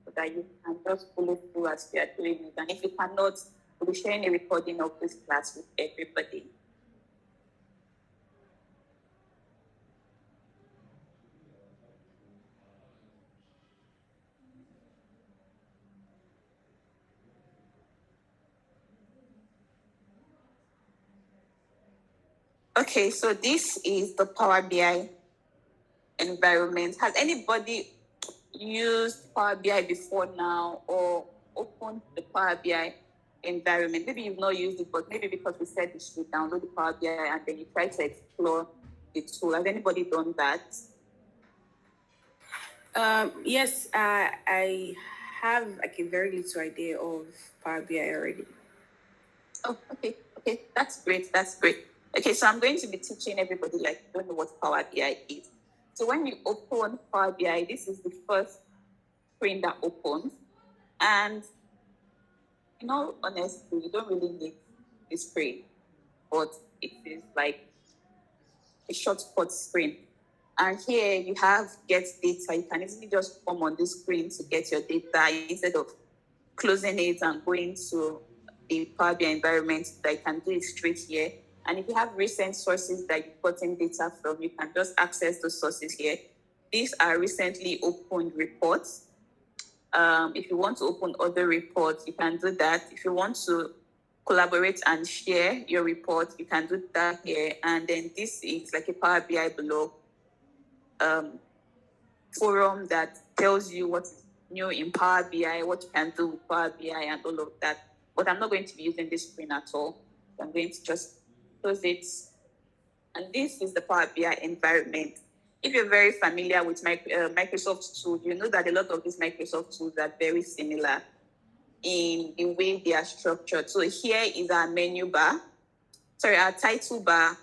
so that you can just follow through as we are doing it. And if you cannot, we'll be sharing a recording of this class with everybody. Okay, so this is the Power BI environment. Has anybody used Power BI before now, or opened the Power BI environment? Maybe you've not used it, but maybe because we said you should download the Power BI and then you try to explore the tool. Has anybody done that? Yes, I have like a very little idea of Power BI already. Oh, okay, that's great. Okay, so I'm going to be teaching everybody, like, don't know what Power BI is. So when you open Power BI, this is the first screen that opens. And in all honesty, you don't really need this screen, but it is like a shortcut screen. And here you have get data. You can easily just come on this screen to get your data instead of closing it and going to the Power BI environment, that you can do it straight here. And if you have recent sources that you've gotten data from, you can just access those sources here. These are recently opened reports. If you want to open other reports, you can do that. If you want to collaborate and share your report, you can do that here. And then this is like a Power BI blog forum that tells you what's new in Power BI, what you can do with Power BI and all of that. But I'm not going to be using this screen at all. I'm going to just close it. And this is the Power BI environment. If you're very familiar with Microsoft tools, you know that a lot of these Microsoft tools are very similar in the way they are structured. So here is our menu bar, our title bar,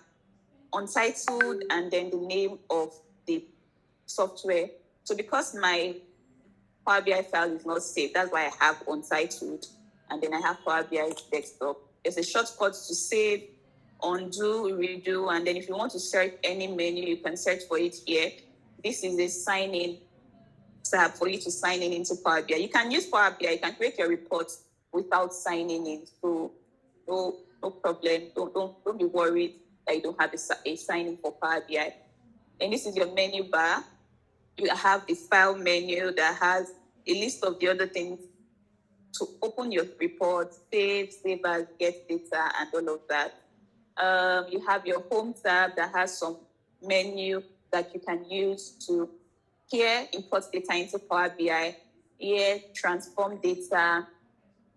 untitled, and then the name of the software. So because my Power BI file is not saved, that's why I have untitled, and then I have Power BI desktop. There's a shortcut to save, undo, redo, and then if you want to search any menu, you can search for it here. This is a sign in tab for you to sign in into Power BI. You can use Power BI, you can create your reports without signing in. So no problem. Don't be worried that you don't have a sign in for Power BI. And this is your menu bar. You have the file menu that has a list of the other things to open your report, save as, get data, and all of that. You have your home tab that has some menu that you can use to here import data into Power BI, here transform data,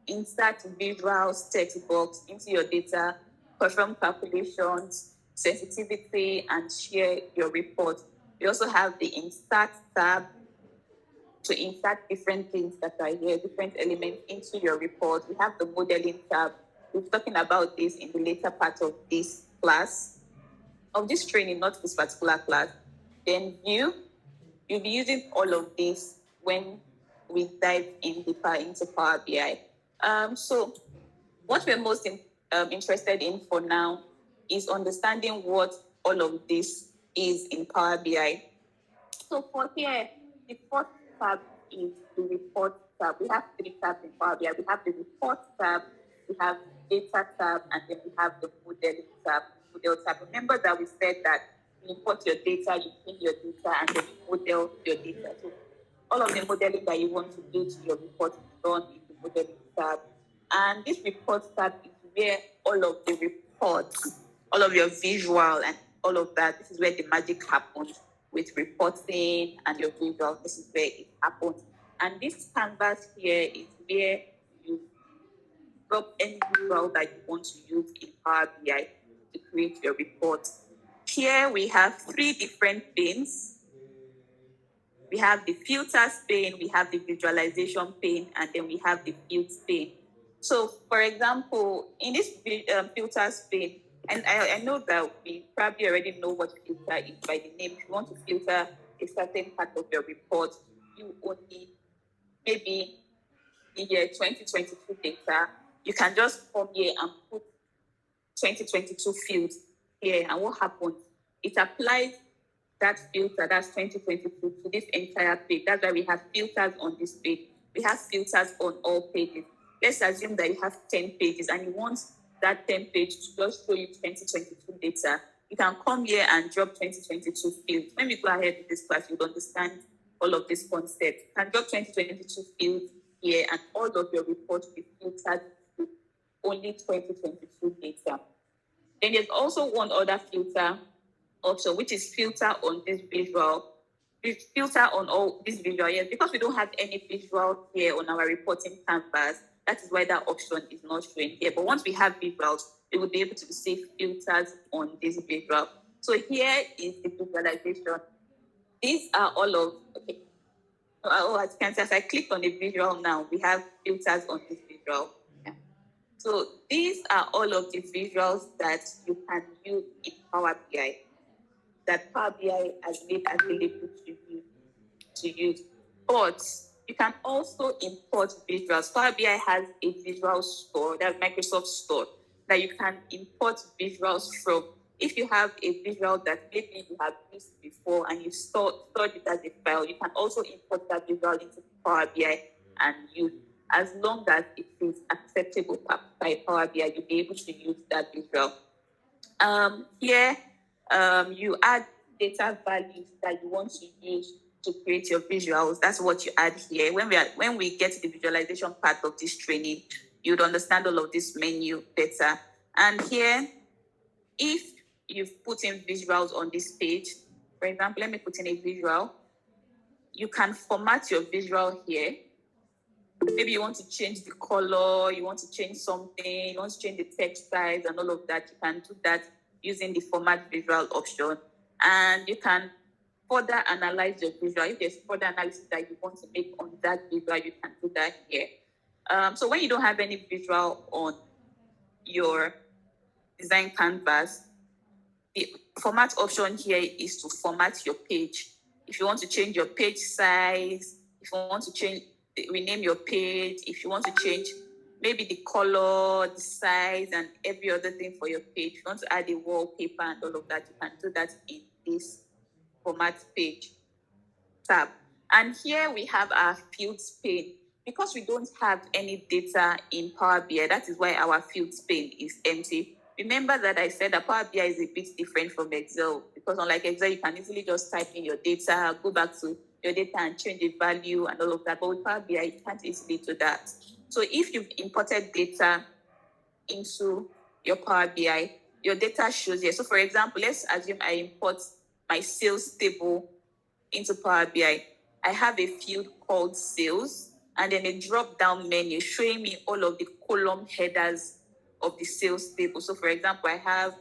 insert visuals text box into your data, perform calculations, sensitivity, and share your report. We also have the insert tab to insert different things that are here, different elements into your report. We have the modeling tab we'll be talking about this in the later part of this class, of this training, not this particular class. Then you'll be using all of this when we dive in deeper into Power BI. So what we're most interested in for now is understanding what all of this is in Power BI. So for here, the first tab is the report tab. We have three tabs in Power BI. We have the report tab, we have data tab, and then we have the model tab. Remember that we said that you import your data, you clean your data, and then you model your data. So all of the modeling that you want to do to your report is done in the modeling tab. And this report tab is where all of the reports, all of your visual and all of that, this is where the magic happens with reporting and your visual. This is where it happens. And this canvas here is where you drop any visual that you want to use in Power BI to create your report. Here we have three different panes. We have the filters pane, we have the visualization pane, and then we have the fields pane. So, for example, in this filters pane, and I know that we probably already know what filter is by the name. If you want to filter a certain part of your report, you only maybe the year 2022 data, you can just come here and put 2022 fields here. And what happens? It applies that filter, that's 2022, to this entire page. That's why we have filters on this page. We have filters on all pages. Let's assume that you have 10 pages and you want that 10 page to just show you 2022 data. You can come here and drop 2022 fields. When we go ahead with this class, you'll understand all of these concepts. You can drop 2022 fields here and all of your reports will be filtered to only 2022 data. Then there's also one other filter option, which is filter on this visual. We filter on all this visual here because we don't have any visual here on our reporting canvas. That is why that option is not showing here. But once we have visuals, we will be able to see filters on this visual. So here is the visualization. These are all of, okay. Oh, as you can see, as I click on the visual now, we have filters on this visual. Yeah. So these are all of the visuals that you can use in Power BI, that Power BI has made available to you to use. But you can also import visuals. Power BI has a visual store, that's Microsoft Store, that you can import visuals from. If you have a visual that maybe you have used before and you stored it as a file, you can also import that visual into Power BI and use. As long as it is acceptable by Power BI, you'll be able to use that visual. Here, you add data values that you want to use to create your visuals. That's what you add here. When we get to the visualization part of this training, you'd understand all of this menu better. And here, if you've put in visuals on this page, for example, let me put in a visual. You can format your visual here. Maybe you want to change the color, you want to change something, you want to change the text size and all of that. You can do that using the format visual option. And you can further analyze your visual. If there's further analysis that you want to make on that visual, you can do that here. So when you don't have any visual on your design canvas, the format option here is to format your page. If you want to change your page size, if you want to rename your page, if you want to change maybe the color, the size, and every other thing for your page, if you want to add a wallpaper and all of that, you can do that in this format page tab. And here we have our fields pane. Because we don't have any data in Power BI, that is why our fields pane is empty. Remember that I said that Power BI is a bit different from Excel, because unlike Excel, you can easily just type in your data, go back to your data and change the value and all of that. But with Power BI, you can't easily do that. So if you've imported data into your Power BI, your data shows here. So for example, let's assume I import my sales table into Power BI. I have a field called sales, and then a drop-down menu showing me all of the column headers of the sales table. So for example, I have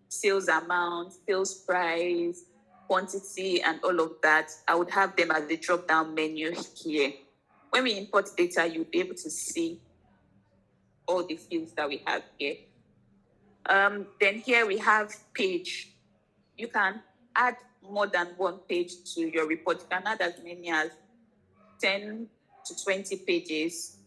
sales amount, sales price, quantity, and all of that. I would have them as the drop-down menu here. When we import data, you'll be able to see all the fields that we have here. Then here we have page. You can add more than one page to your report. You can add as many as 10 to 20 pages,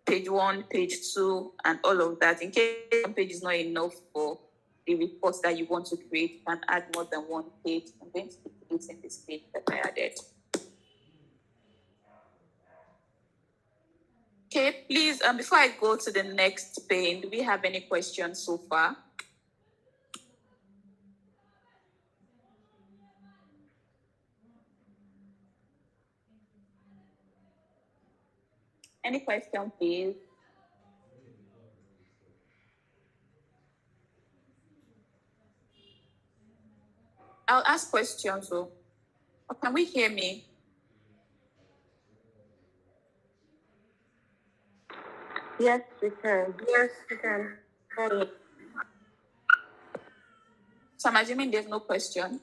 page 1, page 2, and all of that. In case one page is not enough for the reports that you want to create, you can add more than one page. I'm going to be creating this page that I added. Okay, please, before I go to the next pane, do we have any questions so far? Any question, please? I'll ask questions. Or can we hear me? Yes, we can. Yes, we can. So I'm assuming there's no question.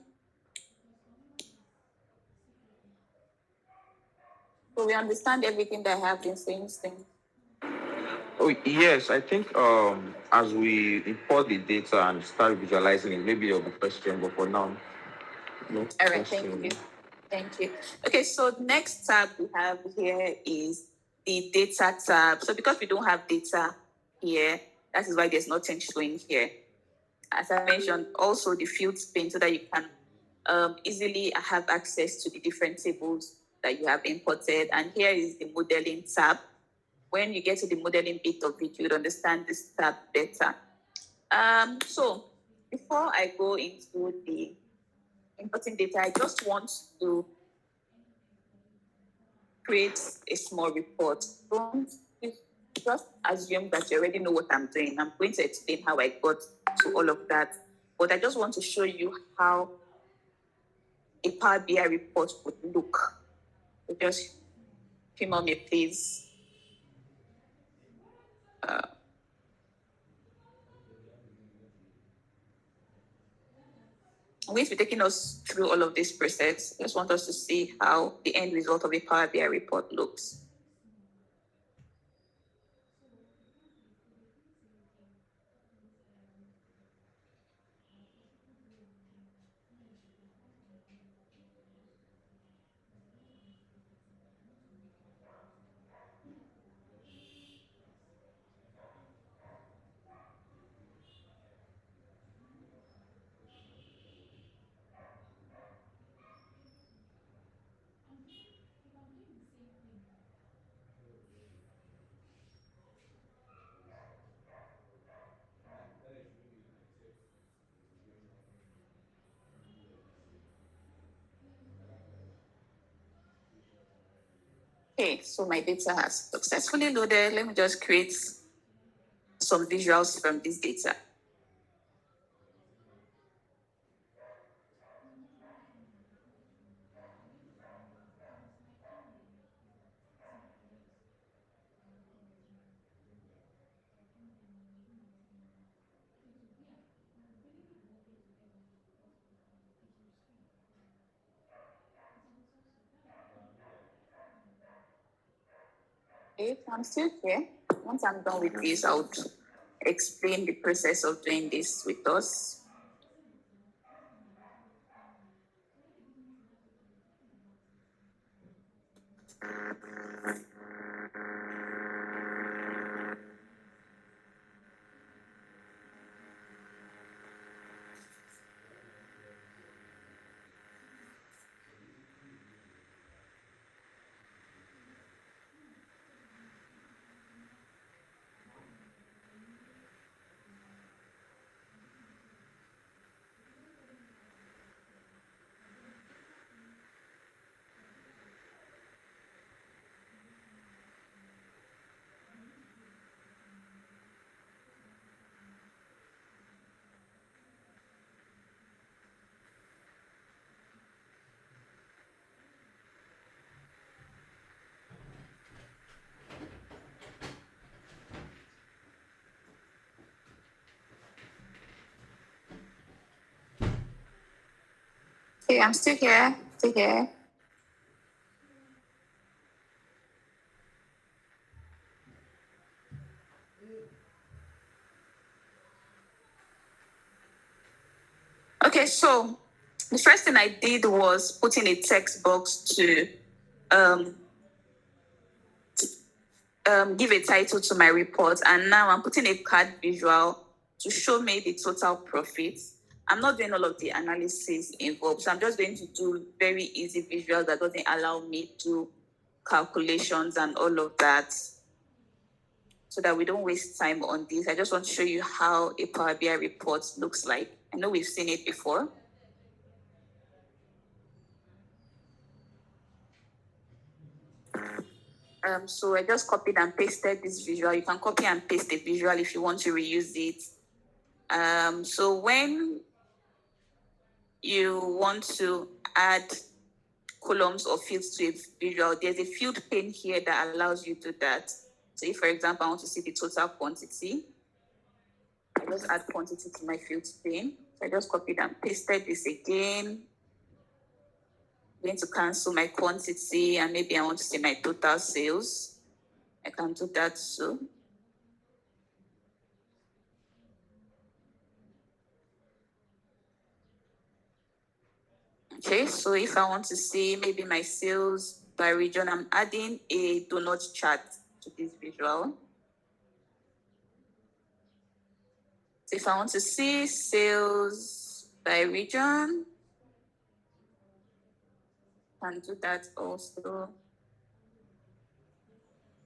So we understand everything that I have been saying since. Oh, yes, I think as we import the data and start visualizing it, maybe there'll be question, but for now, no All right, question. thank you. Thank you. Okay, so the next tab we have here is the data tab. So because we don't have data here, that is why there's nothing showing here. As I mentioned, also the fields pane so that you can easily have access to the different tables that you have imported. And here is the modeling tab. When you get to the modeling bit of it, you would understand this tab better. So before I go into the importing data, I just want to create a small report. Don't just assume that you already know what I'm doing. I'm going to explain how I got to all of that. But I just want to show you how a Power BI report would look. So just humor me, please. I'm going to be taking us through all of this process. I just want us to see how the end result of a Power BI report looks. Okay, so my data has successfully loaded. Let me just create some visuals from this data. Okay, so I'm still here. Once I'm done with this, I would explain the process of doing this with us. Okay, I'm still here. Still here. so the first thing I did was put in a text box to give a title to my report, and now I'm putting a card visual to show me the total profit. I'm not doing all of the analysis involved, so I'm just going to do very easy visuals that doesn't allow me to calculations and all of that, so that we don't waste time on this. I just want to show you how a Power BI report looks like. I know we've seen it before. So I just copied and pasted this visual. You can copy and paste the visual if you want to reuse it. So when you want to add columns or fields to a visual, there's a field pane here that allows you to do that. So if, for example, I want to see the total quantity, I just add quantity to my field pane. So I just copied and pasted this again. I'm going to cancel my quantity, and maybe I want to see my total sales. I can do that too. Okay, so if I want to see maybe my sales by region, I'm adding a donut chart to this visual. So if I want to see sales by region, I can do that also.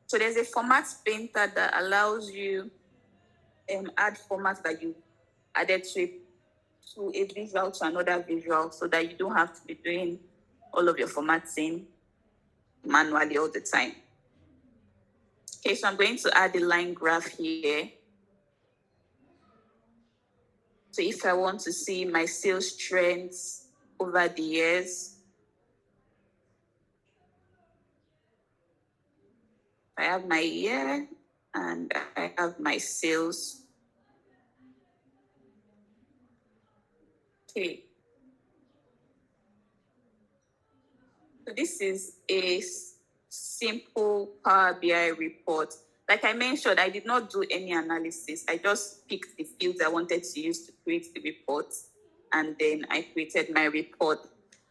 So there's a format painter that allows you add formats that you added to a visual to another visual, so that you don't have to be doing all of your formatting manually all the time. Okay, so I'm going to add a line graph here. So if I want to see my sales trends over the years, I have my year and I have my sales. Okay. So this is a simple Power BI report. Like I mentioned, I did not do any analysis. I just picked the fields I wanted to use to create the report, and then I created my report.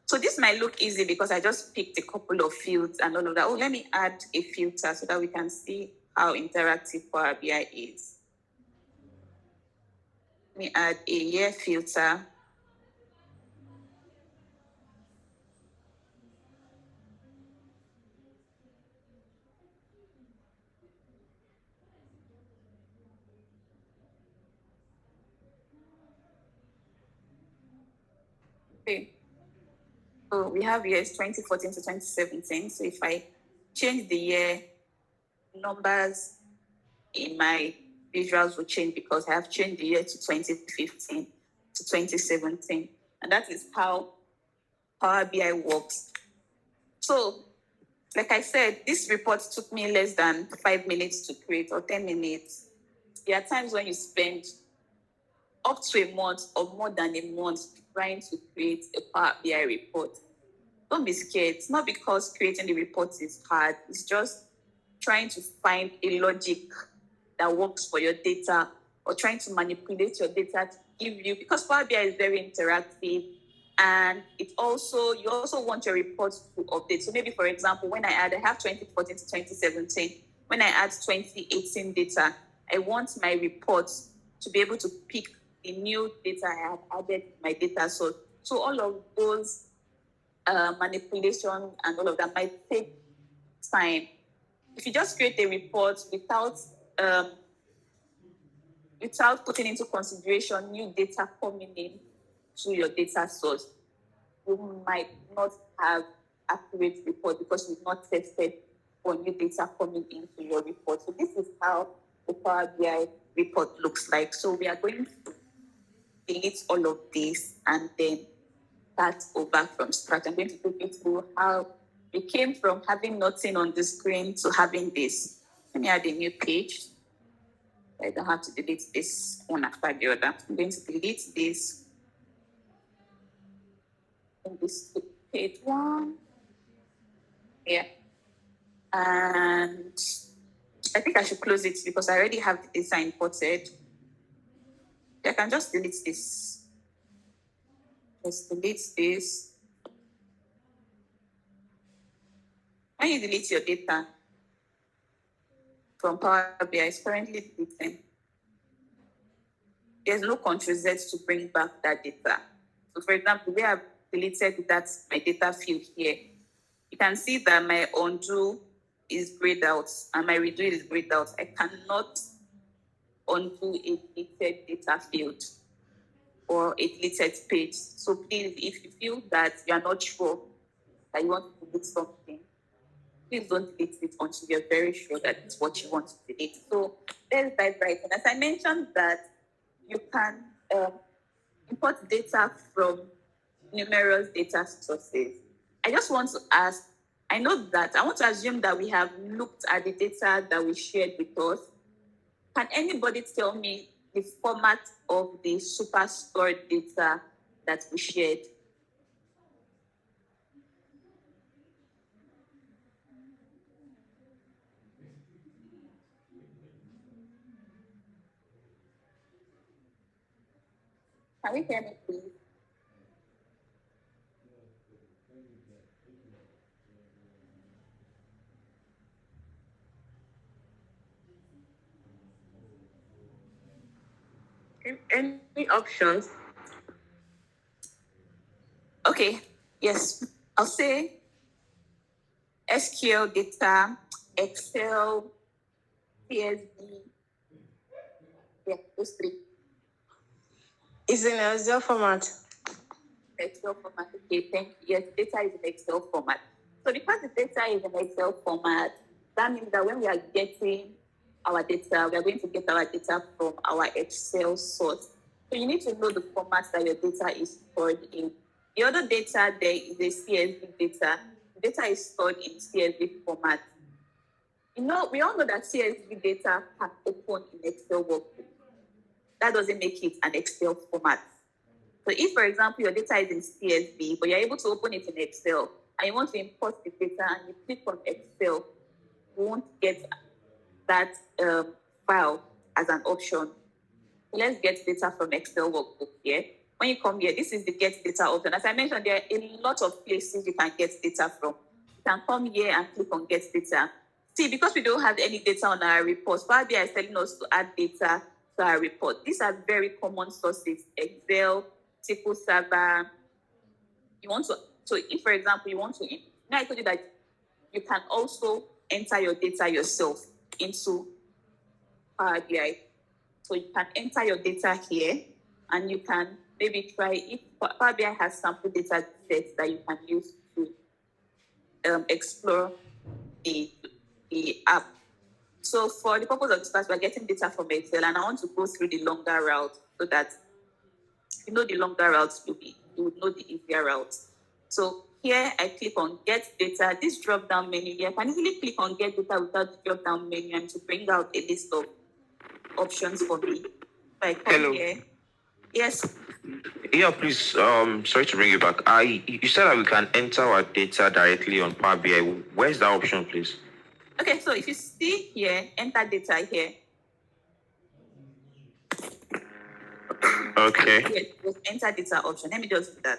So this might look easy because I just picked a couple of fields and all of that. Oh, let me add a filter so that we can see how interactive Power BI is. Let me add a year filter. Okay. So we have years 2014 to 2017. So if I change the year, numbers in my visuals will change because I have changed the year to 2015 to 2017. And that is how Power BI works. So, like I said, this report took me less than 5 minutes to create, or 10 minutes. There are times when you spend up to a month or more than a month trying to create a Power BI report. Don't be scared. It's not because creating the report is hard. It's just trying to find a logic that works for your data, or trying to manipulate your data to give you, because Power BI is very interactive, and you also want your report to update. So maybe, for example, when I have 2014 to 2017, when I add 2018 data, I want my report to be able to pick the new data I have added to my data source. So all of those manipulation and all of that might take time. If you just create a report without putting into consideration new data coming in to your data source, you might not have accurate report because you've not tested for new data coming into your report. So this is how the Power BI report looks like. So we are going to delete all of this and then start over from scratch. I'm going to take you through how we came from having nothing on the screen to having this. Let me add a new page. I don't have to delete this one after the other. I'm going to delete this. And this page one. Yeah. And I think I should close it because I already have the data imported. I can just delete this. Let's delete this. When you delete your data from Power BI, it's currently deleting. There's no Ctrl Z to bring back that data. So for example, where I've deleted my data field here, you can see that my undo is grayed out and my redo is grayed out. I cannot undo a deleted data field or a deleted page. So please, if you feel that you are not sure that you want to delete something, please don't delete it until you're very sure that it's what you want to delete. So let's dive right in. As I mentioned that you can import data from numerous data sources. I just want to ask, I want to assume that we have looked at the data that we shared with us. Can anybody tell me the format of the super stored data that we shared? Can we hear me, please? Any options? Okay, yes. I'll say SQL data, Excel, CSV. Yeah, those three. Is in Excel format. Excel format. Okay, thank you. Yes, data is in Excel format. So because the data is in Excel format, that means that when we are getting our data, we are going to get our data from our Excel source. So you need to know the format that your data is stored in. The other data there is a CSV data. The data is stored in CSV format. We all know that CSV data can open in Excel workbook. That doesn't make it an Excel format. So if, for example, your data is in CSV, but you're able to open it in Excel, and you want to import the data and you click on Excel, you won't get that file as an option. So let's get data from Excel workbook here. When you come here, this is the get data option. As I mentioned, there are a lot of places you can get data from. You can come here and click on get data. See, because we don't have any data on our reports, Power BI is telling us to add data to our report. These are very common sources: Excel, SQL Server. So if, for example, you want to, now I told you that you can also enter your data yourself into Power BI. So you can enter your data here, and you can maybe try, if Power BI has sample data sets that you can use to explore the app. So for the purpose of this class, we're getting data from Excel, and I want to go through the longer route so that the longer routes you would know the easier routes. So here I click on get data. This drop down menu here, I can easily click on get data without the drop down menu and to bring out a list of options for me. If I come Hello. here, yes. Yeah, please. Sorry to bring you back. You said that we can enter our data directly on Power BI. Where's that option, please? Okay, so if you see here, enter data here. Okay. Yes, just enter data option. Let me just do that.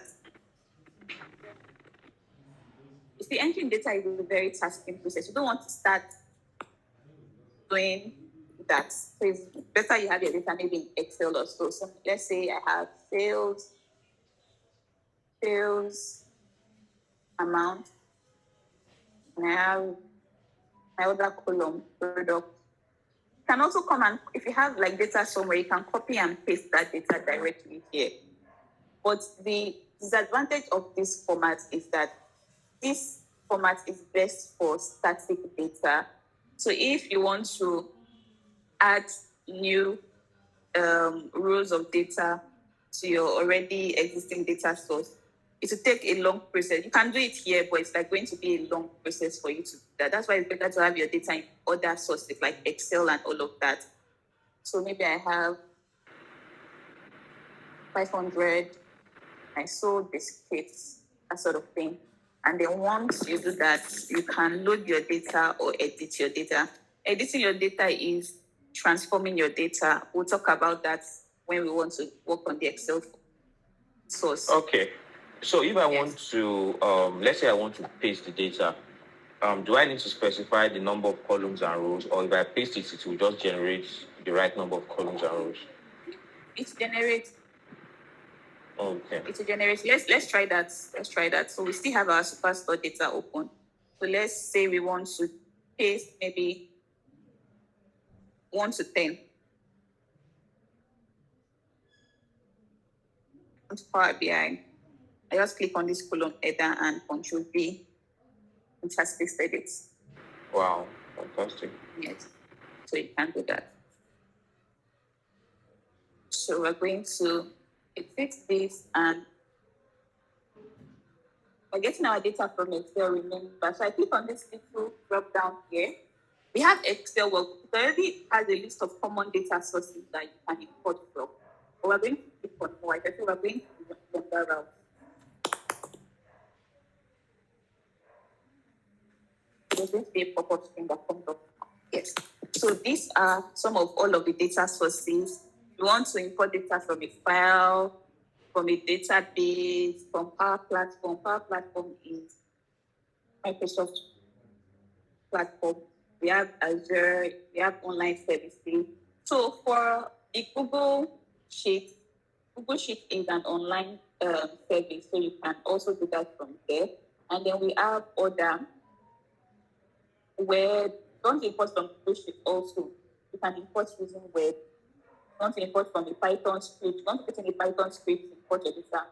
You see, entering data is a very tasking process. You don't want to start doing that. So it's better you have your data maybe in Excel or so. So let's say I have sales amount, and I have my other column, product. You can also come and, if you have like data somewhere, you can copy and paste that data directly here. But the disadvantage of this format is that this format is best for static data. So if you want to add new rows of data to your already existing data source, it will take a long process. You can do it here, but it's like going to be a long process for you to do that. That's why it's better to have your data in other sources like Excel and all of that. So maybe I have 500, I sold biscuits, that sort of thing. And then once you do that, you can load your data or edit your data. Editing your data is transforming your data. We'll talk about that when we want to work on the Excel source. Okay. So if I want to, let's say I want to paste the data, do I need to specify the number of columns and rows, or if I paste it, it will just generate the right number of columns and rows? It generates. Okay. It will generate. Let's try that. Let's try that. So we still have our Superstore data open. So let's say we want to paste maybe 1 to 10. Onto Power BI. I just click on this column header and Control V, which has pasted it. Wow, fantastic. Yes. So you can do that. So we're going to fix this, and we're getting our data from Excel, remember. So I click on this little drop down here. We have Excel, well, it already has a list of common data sources that you can import from. But we're going to click on more. I think we're going to the longer route. There's going to be a pop-up screen that comes up. Yes. So these are some of all of the data sources. You want to import data from a file, from a database, from Power Platform. Power Platform is Microsoft platform. We have Azure, we have online services. So for the Google Sheet is an online service, so you can also do that from there. And then we have other where don't import from Google Sheet also. You can import using web. Want to import from a Python script. You want to put in a Python script, import your data,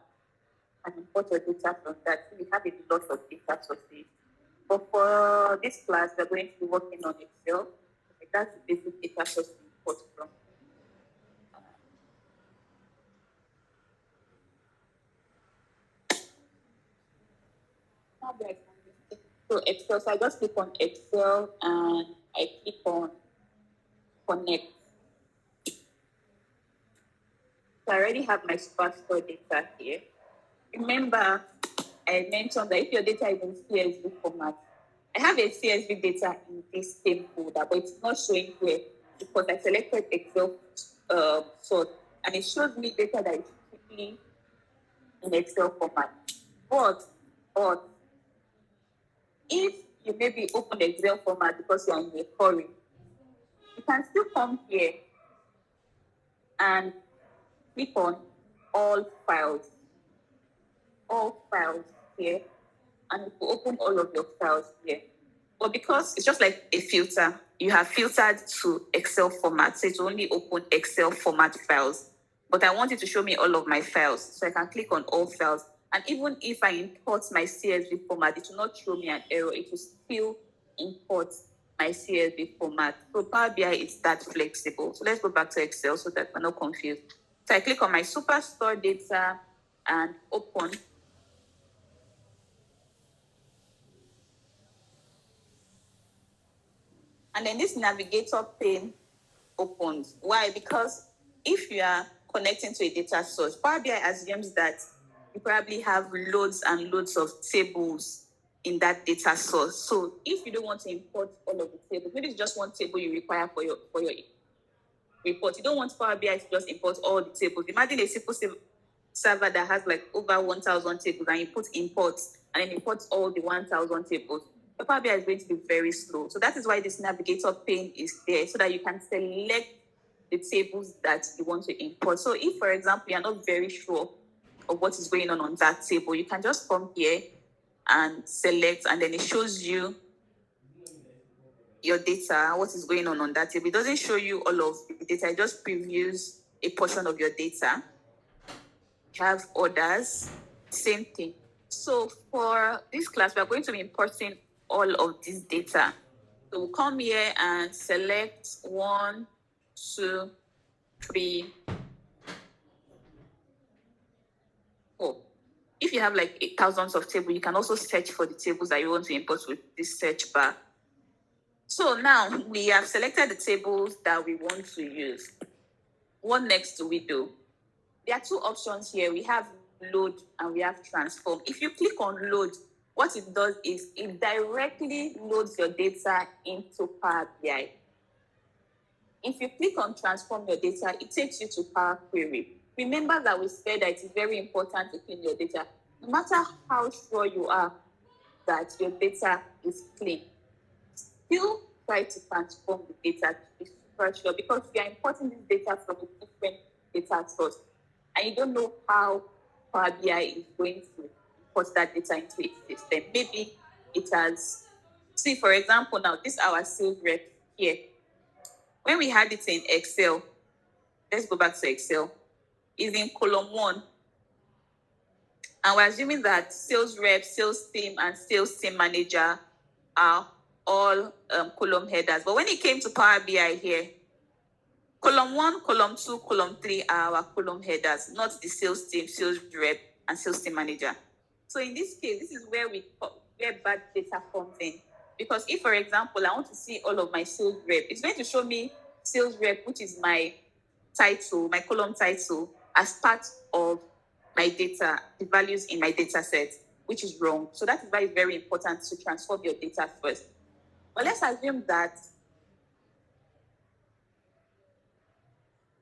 and import your data from that. So we have a lot of data sources. But for this class, we're going to be working on Excel. Okay, that's the basic data source to import from. So Excel, so I just click on Excel and I click on Connect. So I already have my Superstore data here. Remember, I mentioned that if your data is in CSV format, I have a CSV data in this same folder, but it's not showing here because I selected Excel source, and it shows me data that is strictly in Excel format. But if you maybe open Excel format because you're in a hurry, you can still come here and click on all files here, and it will open all of your files here. But because it's just like a filter, you have filtered to Excel format, so it will only open Excel format files. But I want it to show me all of my files, so I can click on all files. And even if I import my CSV format, it will not show me an error. It will still import my CSV format. So Power BI is that flexible. So let's go back to Excel so that we're not confused. So I click on my Superstore data and open. And then this navigator pane opens. Why? Because if you are connecting to a data source, Power BI assumes that you probably have loads and loads of tables in that data source. So if you don't want to import all of the tables, maybe it's just one table you require for your report. You don't want Power BI to just import all the tables. Imagine a SQL server that has like over 1,000 tables, and you put imports and then imports all the 1,000 tables. The Power BI is going to be very slow. So that is why this navigator pane is there, so that you can select the tables that you want to import. So if, for example, you're not very sure of what is going on that table, you can just come here and select, and then it shows you your data, what is going on that table. It doesn't show you all of the data, it just previews a portion of your data. You have others, same thing. So for this class, we're going to be importing all of this data. So we'll come here and select 1, 2, 3, 4. If you have like thousands of tables, you can also search for the tables that you want to import with this search bar. So now we have selected the tables that we want to use. What next do we do? There are two options here. We have load and we have transform. If you click on load, what it does is it directly loads your data into Power BI. If you click on transform your data, it takes you to Power Query. remember that we said that it is very important to clean your data. No matter how sure you are that your data is clean, still try to transform the data to be super sure, because you are importing this data from a different data source and you don't know how Power BI is going to import that data into its system. Maybe it has, see, for example, now this our sales rep here. When we had it in Excel, let's go back to Excel, is in column 1. And we're assuming that sales rep, sales team, and sales team manager are all column headers. But when it came to Power BI here, column 1, column 2, column 3 are our column headers, not the sales team, sales rep, and sales team manager. So in this case, this is where bad data comes in. Because if, for example, I want to see all of my sales rep, it's going to show me sales rep, which is my title, my column title, as part of my data, the values in my data set, which is wrong. So that is why it's very important to transform your data first. But let's assume that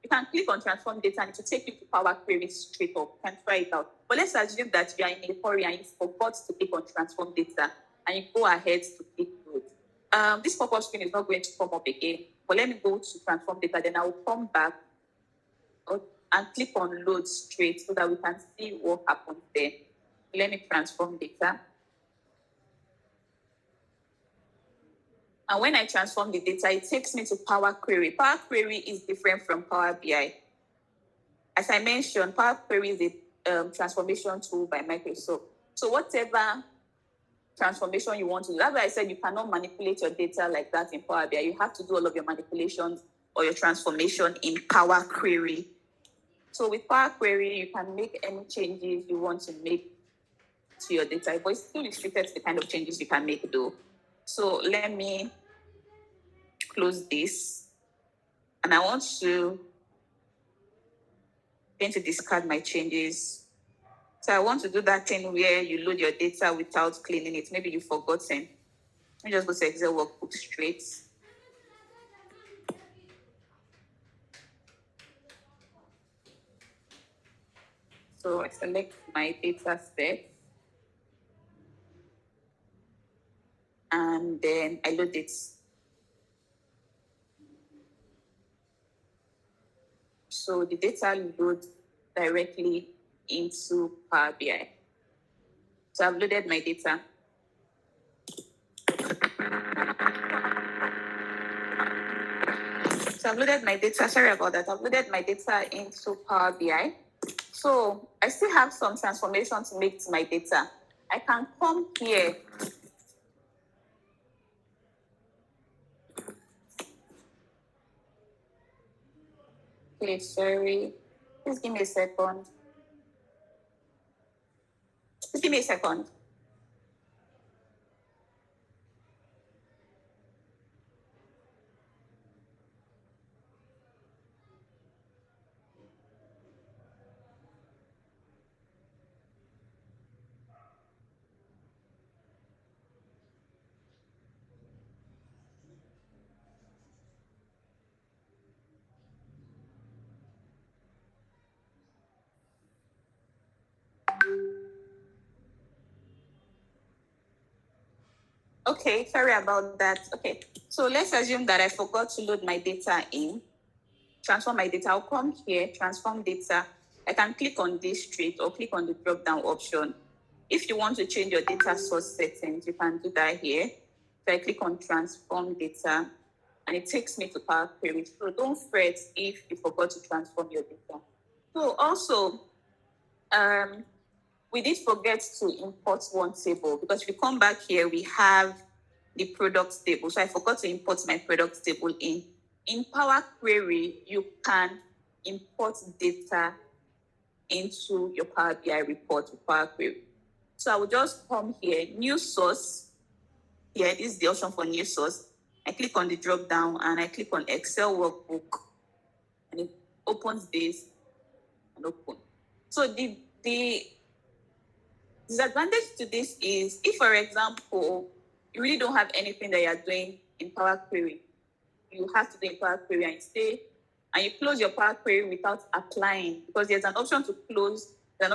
you can click on transform data and it will take you to Power Query straight up. You can try it out. But let's assume that you are in a hurry and you forgot to click on transform data and you go ahead to click load. This pop-up screen is not going to come up again. But let me go to transform data, then I will come back and click on load straight so that we can see what happens there. Let me transform data. And when I transform the data, it takes me to Power Query. Power Query is different from Power BI. As I mentioned, Power Query is a transformation tool by Microsoft. So whatever transformation you want to do, that's why I said you cannot manipulate your data like that in Power BI. You have to do all of your manipulations or your transformation in Power Query. So with Power Query, you can make any changes you want to make to your data, but it's still restricted to the kind of changes you can make though. So let me close this. And I want to going to discard my changes. So I want to do that thing where you load your data without cleaning it. Maybe you've forgotten. Let me just go to Excel workbook straight. So I select my data set. And then I load it. So the data loads directly into Power BI. So I've loaded my data. So I've loaded my data. Sorry about that. I've loaded my data into Power BI. So I still have some transformation to make to my data. I can come here. Okay, sorry. Please give me a second. Just give me a second. Okay, sorry about that. Okay, so let's assume that I forgot to load my data in. Transform my data. I'll come here, transform data. I can click on this straight or click on the drop down option. If you want to change your data source settings, you can do that here. So I click on transform data and it takes me to Power Query. So don't fret if you forgot to transform your data. So also, we did forget to import one table because if you come back here, we have the product table. So I forgot to import my product table in. In Power Query, you can import data into your Power BI report with Power Query. So I will just come here, new source. Here, this is the option for new source. I click on the drop down and I click on Excel workbook and it opens this and open. So the disadvantage to this is if, for example, you really don't have anything that you're doing in Power Query, you have to do in Power Query and stay and you close your Power Query without applying, because there's an option to close, and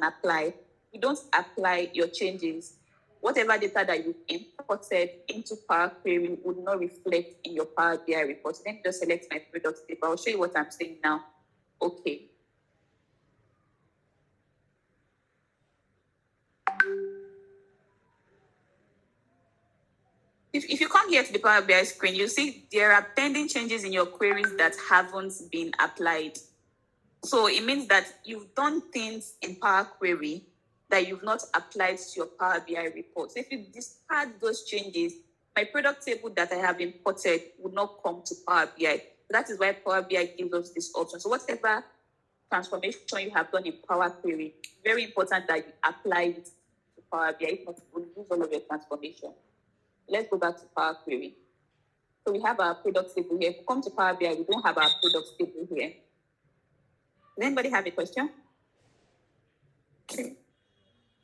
apply. You don't apply your changes. Whatever data that you imported into Power Query would not reflect in your Power BI report. Let me just select my product table. I'll show you what I'm saying now. Okay. If you come here to the Power BI screen, you see there are pending changes in your queries that haven't been applied. So it means that you've done things in Power Query that you've not applied to your Power BI report. So if you discard those changes, my product table that I have imported would not come to Power BI. That is why Power BI gives us this option. So whatever transformation you have done in Power Query, very important that you apply it to Power BI. If not, you will lose all of your transformation. Let's go back to Power Query. So we have our product table here. If you come to Power BI, we don't have our product table here. Does anybody have a question? Okay.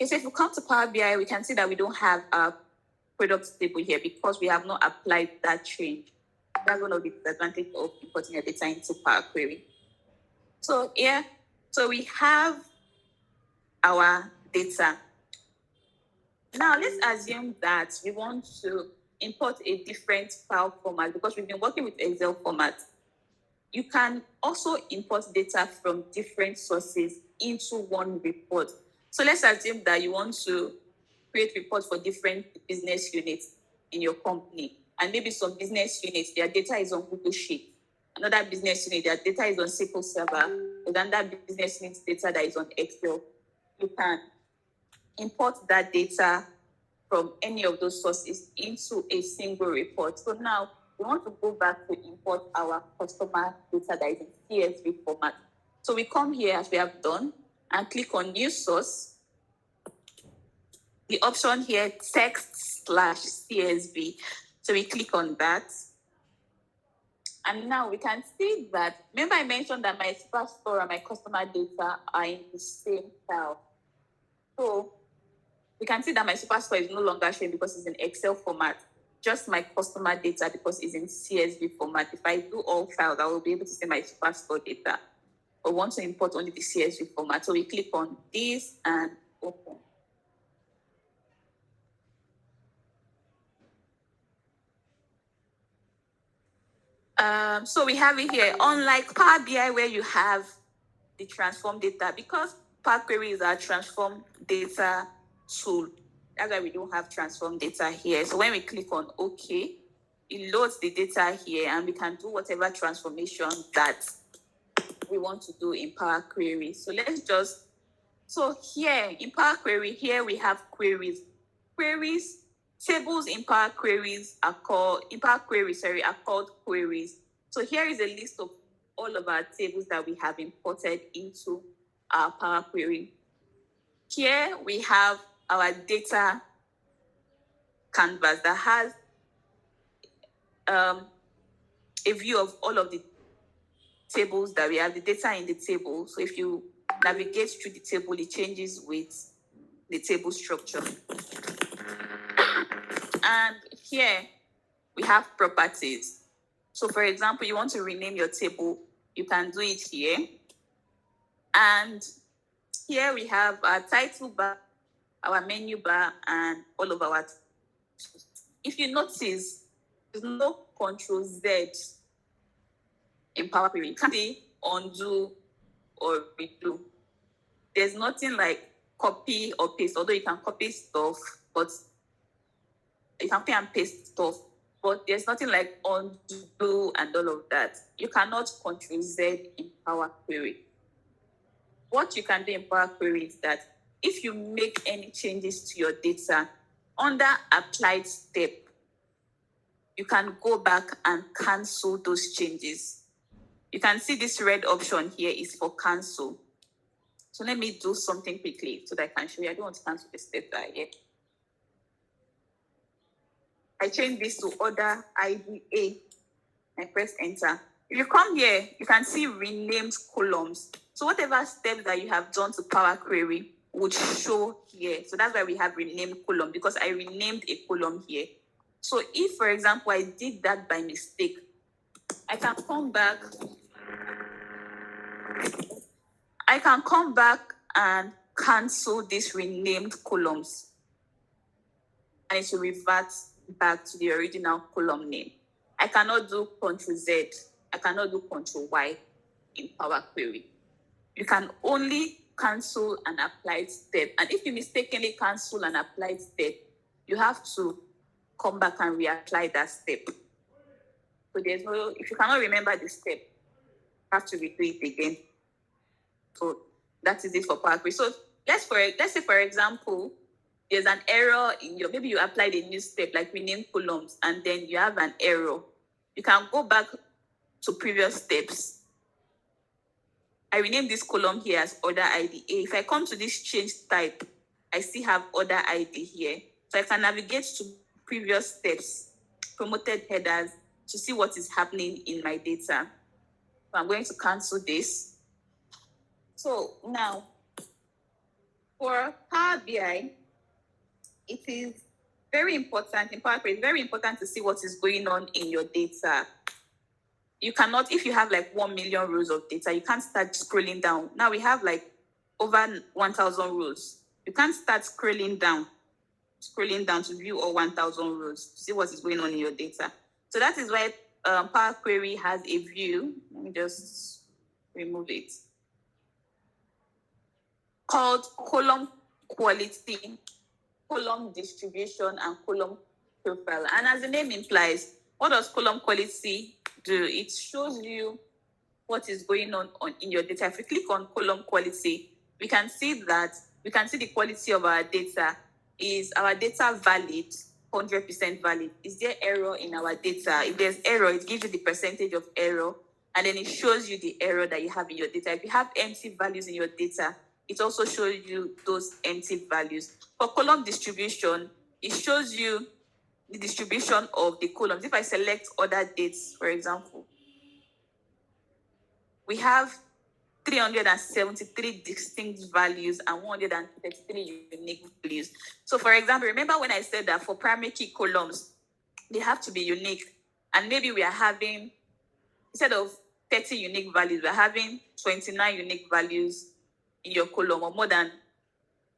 So if we come to Power BI, we can see that we don't have our product table here because we have not applied that change. That's one of the disadvantages of importing your data into Power Query. So here, so we have our data. Now let's assume that we want to import a different file format because we've been working with Excel format. You can also import data from different sources into one report. So let's assume that you want to create reports for different business units in your company. And maybe some business units, their data is on Google Sheet. Another business unit, their data is on SQL Server. And another business unit's data that is on Excel. You can import that data from any of those sources into a single report. So now we want to go back to import our customer data that is in CSV format. So we come here as we have done and click on new source. The option here, text/CSV. So we click on that. And now we can see that, remember I mentioned that my superstore and my customer data are in the same file. So we can see that my superstore is no longer showing because it's in Excel format. Just my customer data because it's in CSV format. If I do all files, I will be able to see my superstore data. But want to import only the CSV format. So we click on this and open. So we have it here. Unlike Power BI where you have the transform data, because Power Query is our transform data tool. That's why we don't have transform data here. So when we click on OK, it loads the data here and we can do whatever transformation that we want to do in Power Query. So so here in Power Query, here we have queries. Tables in Power Queries are called queries. So here is a list of all of our tables that we have imported into our Power Query. Here we have our data canvas that has a view of all of the tables that we have, the data in the table. So if you navigate through the table, it changes with the table structure. And here we have properties. So for example, you want to rename your table, you can do it here. And here we have our title bar, our menu bar, and all of our. If you notice, there's no Control Z in Power Query. You can't say undo or redo. There's nothing like copy or paste, although you can copy stuff, but you can copy and paste stuff, but there's nothing like undo and all of that. You cannot Control Z in Power Query. What you can do in Power Query is that if you make any changes to your data, under applied step, you can go back and cancel those changes. You can see this red option here is for cancel. So let me do something quickly so that I can show you. I don't want to cancel this data yet. I change this to order IDA. I press enter. If you come here, you can see renamed columns. So whatever steps that you have done to Power Query would show here. So that's why we have renamed column, because I renamed a column here. So if, for example, I did that by mistake, I can come back and cancel these renamed columns, and it will revert back to the original column name. I cannot do Ctrl Z. I cannot do Ctrl Y in Power Query. You can only cancel an applied step. And if you mistakenly cancel an applied step, you have to come back and reapply that step. So if you cannot remember the step, you have to redo it again. So that is it for Power Query. So let's say, for example, there's an error maybe you applied a new step, like rename columns, and then you have an error. You can go back to previous steps. I rename this column here as order ID A. If I come to this change type, I still have order ID here. So I can navigate to previous steps, promoted headers, to see what is happening in my data. So I'm going to cancel this. So now, for Power BI, it is very important, in Power Query, it's very important to see what is going on in your data. You cannot, if you have like 1 million rows of data, you can't start scrolling down. Now we have like over 1,000 rows. You can't start scrolling down to view all 1,000 rows, to see what is going on in your data. So that is why Power Query has a view. Let me just remove it. Called column quality, column distribution, and column profile. And as the name implies, what does column quality do? It shows you what is going on in your data. If we click on column quality, we can see the quality of our data. Is our data valid, 100% valid? Is there error in our data? If there's error, it gives you the percentage of error, and then it shows you the error that you have in your data. If you have empty values in your data, it also shows you those empty values. For column distribution, it shows you the distribution of the columns. If I select other dates, for example, we have 373 distinct values and 133 unique values. So for example, remember when I said that for primary key columns, they have to be unique. And maybe we are having, instead of 30 unique values, we're having 29 unique values in your column, or more than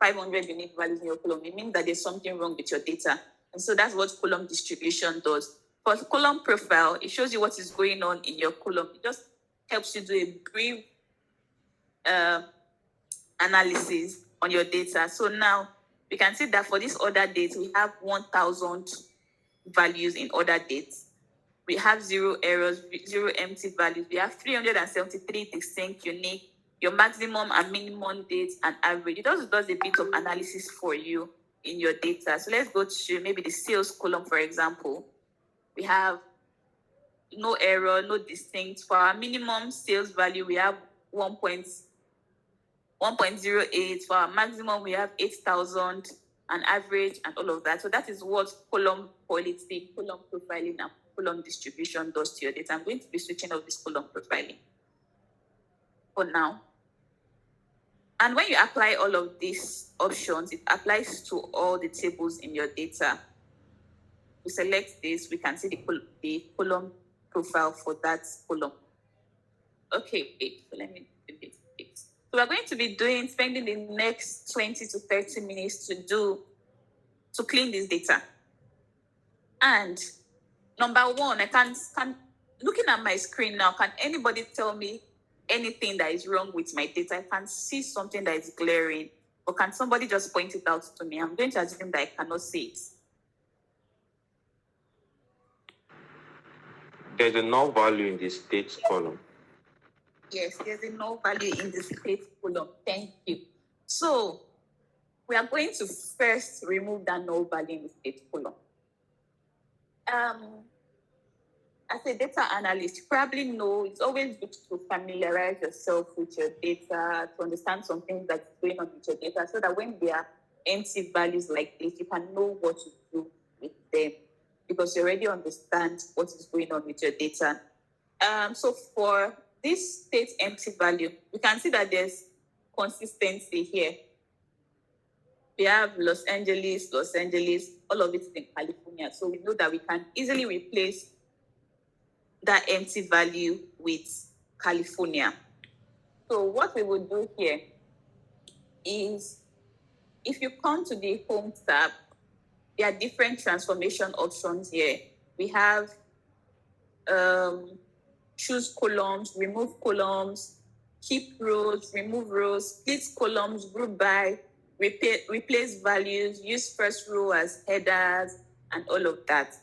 500 unique values in your column. It means that there's something wrong with your data. And so that's what column distribution does. For column profile, it shows you what is going on in your column. It just helps you do a brief analysis on your data. So now we can see that for this order date, we have 1,000 values in order dates. We have 0 errors, 0 empty values. We have 373 distinct, unique, your maximum and minimum dates and average. It also does a bit of analysis for you in your data. So let's go to maybe the sales column, for example. We have no error, no distinct. For our minimum sales value, we have 1.08. For our maximum, we have 8,000, an average, and all of that. So that is what column quality, column profiling, and column distribution does to your data. I'm going to be switching off this column profiling for now. And when you apply all of these options, it applies to all the tables in your data. We select this, we can see the column profile for that column. Okay, so let me do it. So we're going to be spending the next 20 to 30 minutes to clean this data. And number one, looking at my screen now, can anybody tell me anything that is wrong with my data? I can see something that is glaring, or can somebody just point it out to me? I'm going to assume that I cannot see it. There's a null value in the states column. Yes, there's a null value in the state column. Thank you. So we are going to first remove that null value in the state column. As a data analyst, you probably know it's always good to familiarize yourself with your data, to understand some things that's going on with your data, so that when there are empty values like this, you can know what to do with them, because you already understand what is going on with your data. So for this state empty value, we can see that there's consistency here. We have Los Angeles, all of it is in California. So we know that we can easily replace that empty value with California. So what we will do here is, if you come to the Home tab, there are different transformation options here. We have choose columns, remove columns, keep rows, remove rows, split columns, group by, replace values, use first row as headers, and all of that.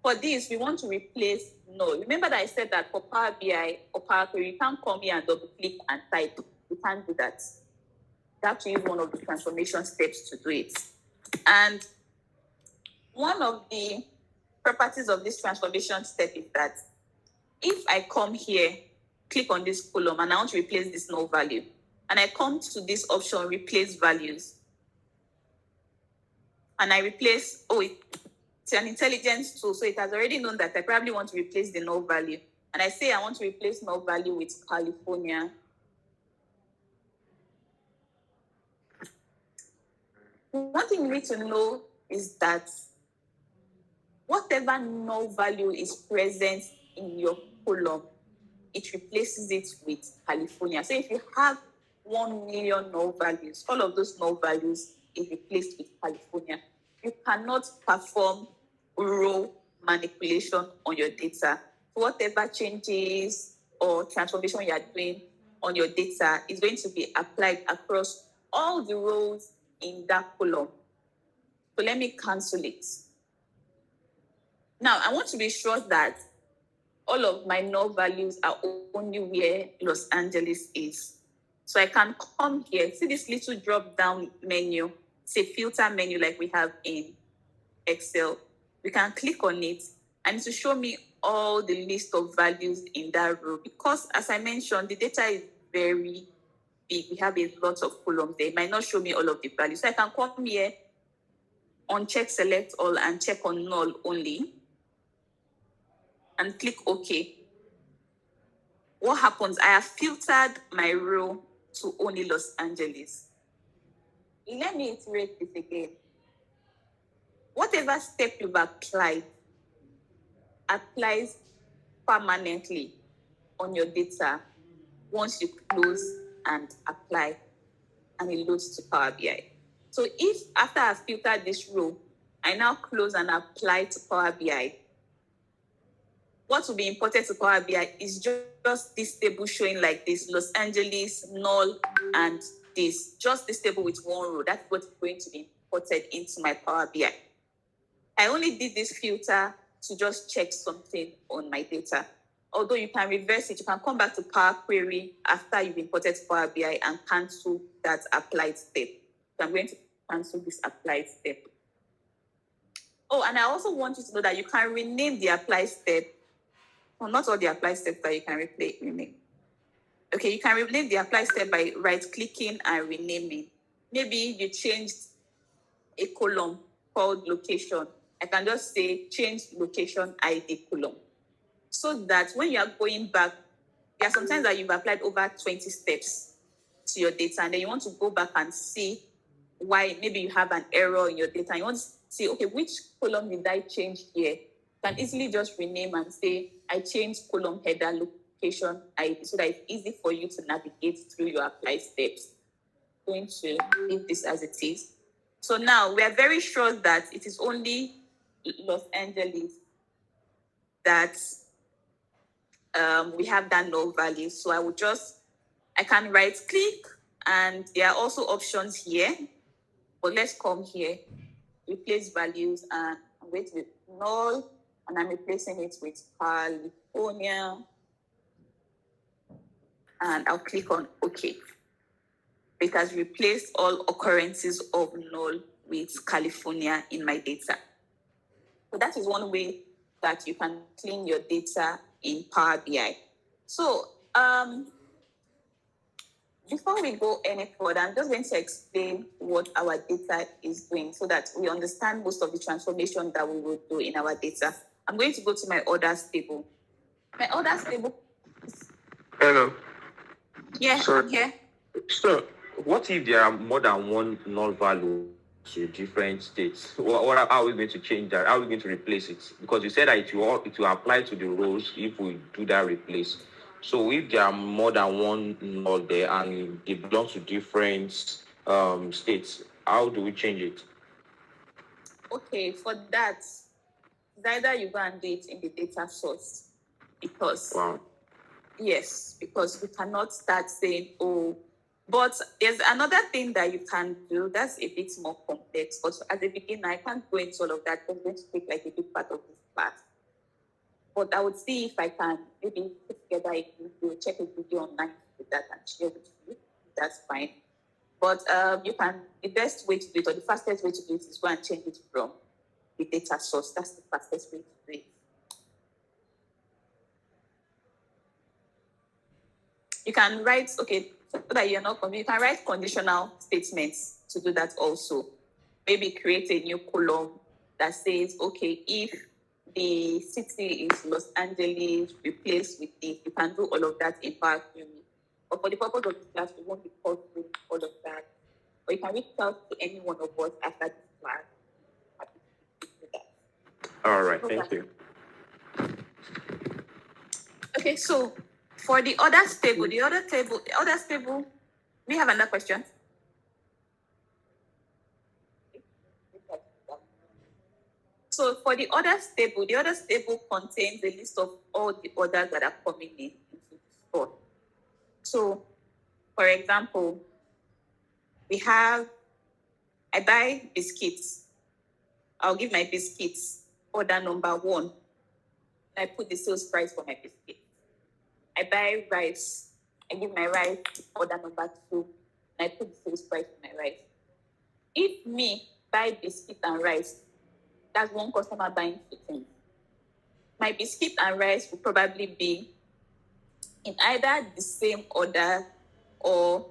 For this, we want to replace null. Remember that I said that for Power BI or Power Query, you can't come here and double click and type. You can't do that. You have to use one of the transformation steps to do it. And one of the properties of this transformation step is that if I come here, click on this column, and I want to replace this null value, and I come to this option, replace values, and I replace, it's an intelligence tool, so it has already known that I probably want to replace the null value. And I say I want to replace null value with California. One thing you need to know is that whatever null value is present in your column, it replaces it with California. So if you have 1 million null values, all of those null values is replaced with California. You cannot perform row manipulation on your data. Whatever changes or transformation you are doing on your data is going to be applied across all the rows in that column. So let me cancel it. Now, I want to be sure that all of my null values are only where Los Angeles is. So I can come here, see this little drop-down menu, it's a filter menu like we have in Excel. We can click on it, and it will show me all the list of values in that row. Because as I mentioned, the data is very big. We have a lot of columns there. It might not show me all of the values. So I can come here, uncheck select all, and check on null only, and click OK. What happens? I have filtered my row to only Los Angeles. Let me iterate this again. Whatever step you've applied applies permanently on your data once you close and apply, and it loads to Power BI. So if after I've filtered this row, I now close and apply to Power BI, what will be imported to Power BI is just this table showing like this, Los Angeles, null, and this. Just this table with one row. That's what's going to be imported into my Power BI. I only did this filter to just check something on my data. Although you can reverse it, you can come back to Power Query after you've imported to Power BI and cancel that applied step. So I'm going to cancel this applied step. Oh, and I also want you to know that you can rename the applied step. Well, not all the applied steps that you can rename. Okay, you can rename the applied step by right-clicking and renaming. Maybe you changed a column called location. I can just say change location ID column. So that when you are going back, there are sometimes that you've applied over 20 steps to your data, and then you want to go back and see why maybe you have an error in your data. You want to see, okay, which column did I change here? You can easily just rename and say, I changed column header location ID, so that it's easy for you to navigate through your applied steps. I'm going to leave this as it is. So now we are very sure that it is only Los Angeles that we have that null value. So I can right click, and there are also options here. But let's come here, replace values, and I'm going to be null, and I'm replacing it with California. And I'll click on OK. It has replaced all occurrences of null with California in my data. So that is one way that you can clean your data in Power BI. So before we go any further, I'm just going to explain what our data is doing so that we understand most of the transformation that we will do in our data. I'm going to go to my orders table. My orders table. Hello. Yeah, Sorry. I'm here. So, what if there are more than one null value to different states. How are we going to change that? How are we going to replace it? Because you said that it will apply to the roles if we do that replace. So if there are more than one null there and they belong to different states, how do we change it? Okay, for that, it's either you go and do it in the data source because Wow. yes, because we cannot start saying, oh, but there's another thing that you can do that's a bit more complex. But as a beginner, I can't go into all of that because it's going to take like a big part of this class. But I would see if I can maybe put together a video, check a video online with that and share with you. That's fine. But you can, the best way to do it or the fastest way to do it is go and change it from the data source. That's the fastest way to do it. You can write, okay, so that you're not, you can write conditional statements to do that also. Maybe create a new column that says, okay, if the city is Los Angeles, replaced with this, you can do all of that in Power Query. But for the purpose of this class, we won't be covering all of that. Or you can reach out to any one of us after this class. Happy to do that. All right, thank you. Okay, so for the other table, we have another question. So for the other table contains a list of all the orders that are coming in into the store. So, for example, I buy biscuits. I'll give my biscuits order number 1. I put the sales price for my biscuits. I buy rice. I give my rice order number 2. And I put the sales price for my rice. If me buy biscuit and rice, that's one customer buying 2 things. My biscuit and rice will probably be in either the same order or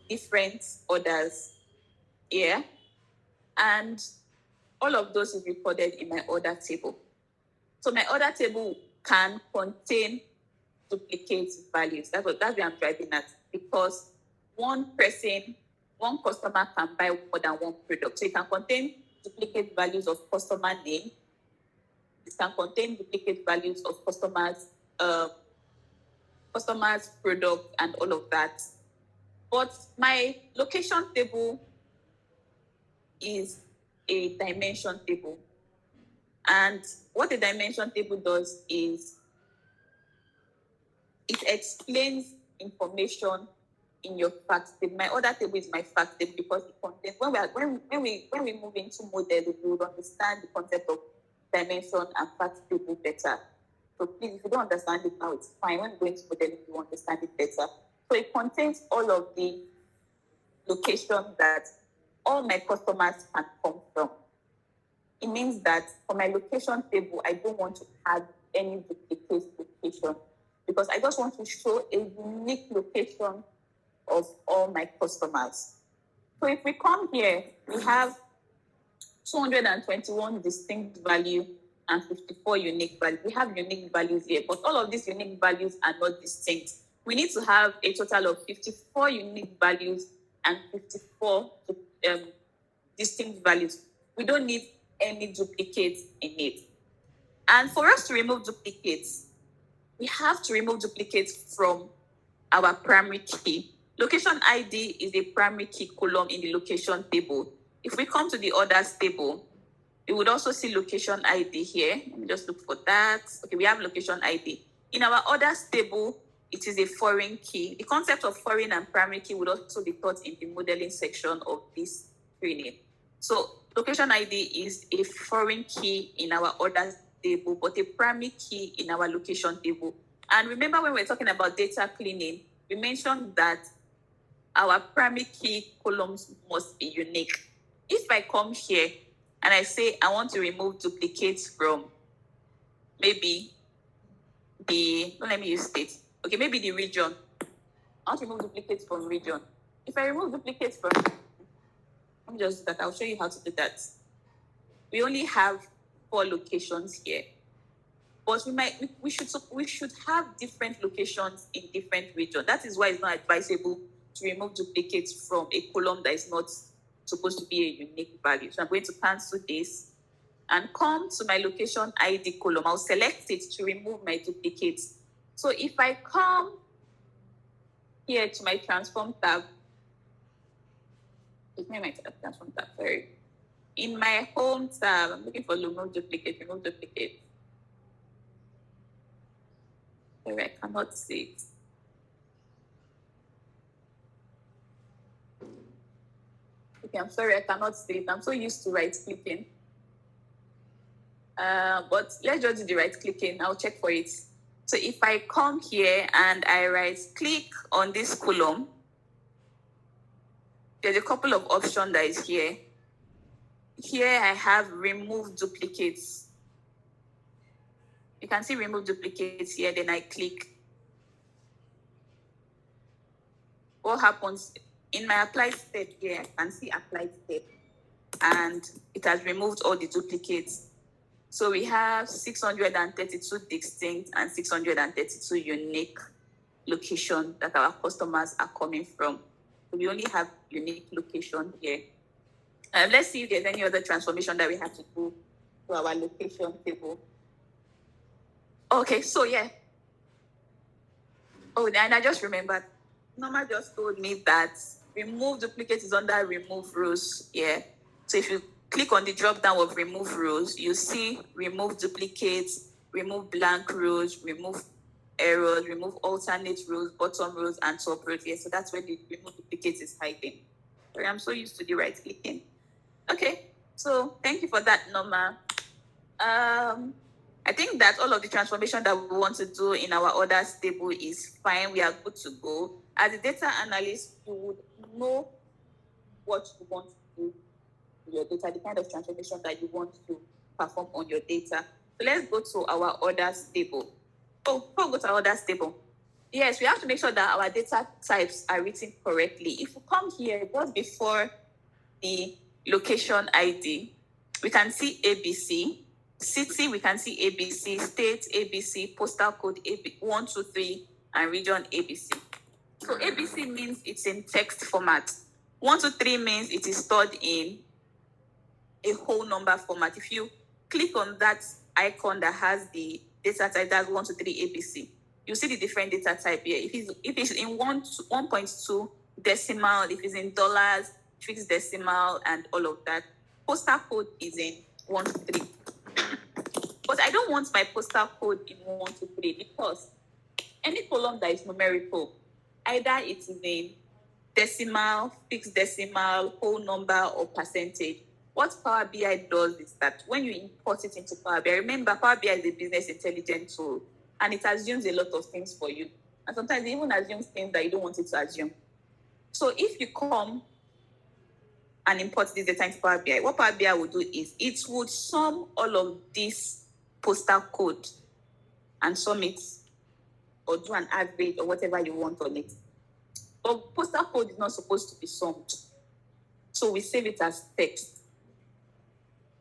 different orders. Yeah. And all of those is recorded in my order table. So my order table can contain duplicate values. That's where I'm driving at, because one customer can buy more than one product. So it can contain duplicate values of customer name. It can contain duplicate values of customers' product and all of that. But my location table is a dimension table. And what a dimension table does is it explains information in your fact table. My order table is my fact table because it contains, when we move into modeling, we will understand the concept of dimension and fact table better. So please, if you don't understand it now, it's fine. When we go into modeling, you understand it better. So it contains all of the locations that all my customers can come from. It means that for my location table, I don't want to add any duplicate location because I just want to show a unique location of all my customers. So if we come here, we have 221 distinct value and 54 unique values. We have unique values here, but all of these unique values are not distinct. We need to have a total of 54 unique values and 54 distinct values. We don't need any duplicates in it. And for us to remove duplicates, we have to remove duplicates from our primary key. Location ID is a primary key column in the location table. If we come to the orders table, we would also see location ID here. Let me just look for that. Okay, we have location ID. In our orders table, it is a foreign key. The concept of foreign and primary key would also be taught in the modeling section of this training. So location ID is a foreign key in our orders table, but a primary key in our location table. And remember when we're talking about data cleaning, we mentioned that our primary key columns must be unique. If I come here and I say I want to remove duplicates from maybe let me use state. Okay, maybe the region. I want to remove duplicates from region. If I remove duplicates from, let me just do that. I'll show you how to do that. We only have 4 locations here. But we should have different locations in different regions. That is why it's not advisable to remove duplicates from a column that is not supposed to be a unique value. So I'm going to cancel this and come to my location ID column. I'll select it to remove my duplicates. So if I come here to my transform tab, sorry. In my home tab, I'm looking for remove duplicate. Sorry, I cannot see it. Okay, I'm sorry, I cannot see it. I'm so used to right clicking. But let's just do the right clicking. I'll check for it. So if I come here and I right click on this column, there's a couple of options that is here. Here I have remove duplicates. You can see remove duplicates here, then I click. What happens in my applied step here, I can see applied step, and it has removed all the duplicates. So we have 632 distinct and 632 unique locations that our customers are coming from. So we only have unique location here. Let's see if there's any other transformation that we have to do to our location table. Okay, so yeah. Oh, and I just remembered. Norma just told me that remove duplicates is under remove rows. Yeah. So if you click on the drop down of remove rows, you see remove duplicates, remove blank rows, remove errors, remove alternate rows, bottom rows, and top rows. Yeah, so that's where the remove duplicates is hiding. Sorry, I'm so used to the right clicking. Okay, so thank you for that, Norma. I think that all of the transformation that we want to do in our orders table is fine. We are good to go. As a data analyst, you would know what you want to do with your data, the kind of transformation that you want to perform on your data. So let's go to our orders table. Oh, before we go to our orders table, yes, we have to make sure that our data types are written correctly. If we come here just before the location ID, we can see ABC. City, we can see ABC, state ABC, postal code 123, and region ABC. So ABC means it's in text format. 123 means it is stored in a whole number format. If you click on that icon that has the data type, that's 123 ABC, you see the different data type here. If it's in 1.2 decimal, if it's in dollars, fixed decimal, and all of that. Postal code is in 123. But I don't want my postal code in 123 because any column that is numerical, either it is in decimal, fixed decimal, whole number, or percentage. What Power BI does is that when you import it into Power BI, remember Power BI is a business intelligence tool, and it assumes a lot of things for you. And sometimes it even assumes things that you don't want it to assume. So if you come and import this data into Power BI, what Power BI will do is it would sum all of this postal code and sum it or do an average or whatever you want on it. But postal code is not supposed to be summed. So we save it as text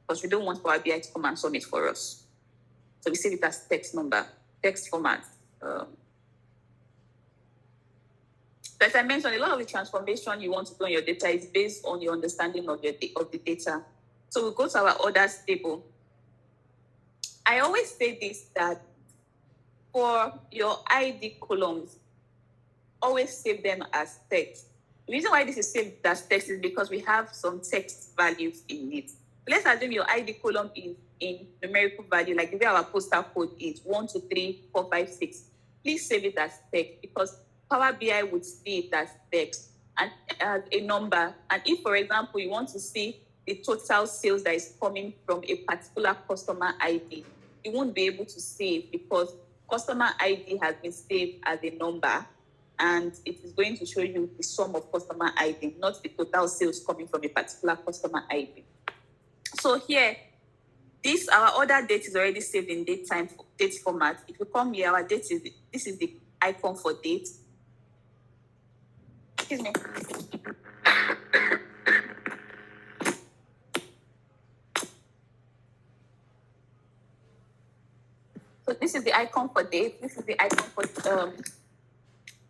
because we don't want Power BI to come and sum it for us. So we save it as text number, text format. As I mentioned, a lot of the transformation you want to do on your data is based on your understanding of the data. So we go to our orders table. I always say this, that for your ID columns, always save them as text. The reason why this is saved as text is because we have some text values in it. Let's assume your ID column is in numerical value, like the way our postal code is 1, 2, 3, 4, 5, 6. Please save it as text because Power BI would see it as text and as a number. And if, for example, you want to see the total sales that is coming from a particular customer ID, you won't be able to see it because customer ID has been saved as a number, and it is going to show you the sum of customer ID, not the total sales coming from a particular customer ID. So here, our order date is already saved in date format. If you come here, our date is, this is the icon for date. Excuse me. So this is the icon for date. This is the icon for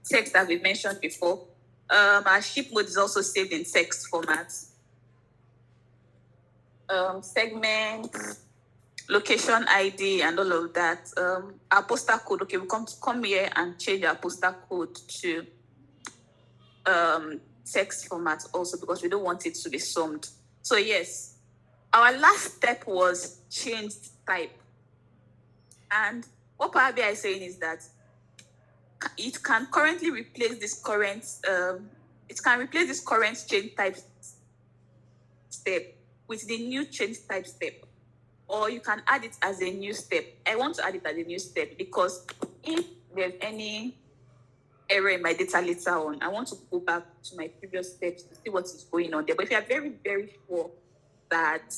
text that we mentioned before. Our ship mode is also saved in text format. segments, location ID, and all of that. Our postal code, okay, we come here and change our postal code to text format also because we don't want it to be summed. So yes, our last step was changed type. And what Power BI is saying is that it can currently replace this current change type step with the new change type step, or you can add it as a new step. I want to add it as a new step because if there's any error in my data later on, I want to go back to my previous steps to see what is going on there. But if you're very, very sure that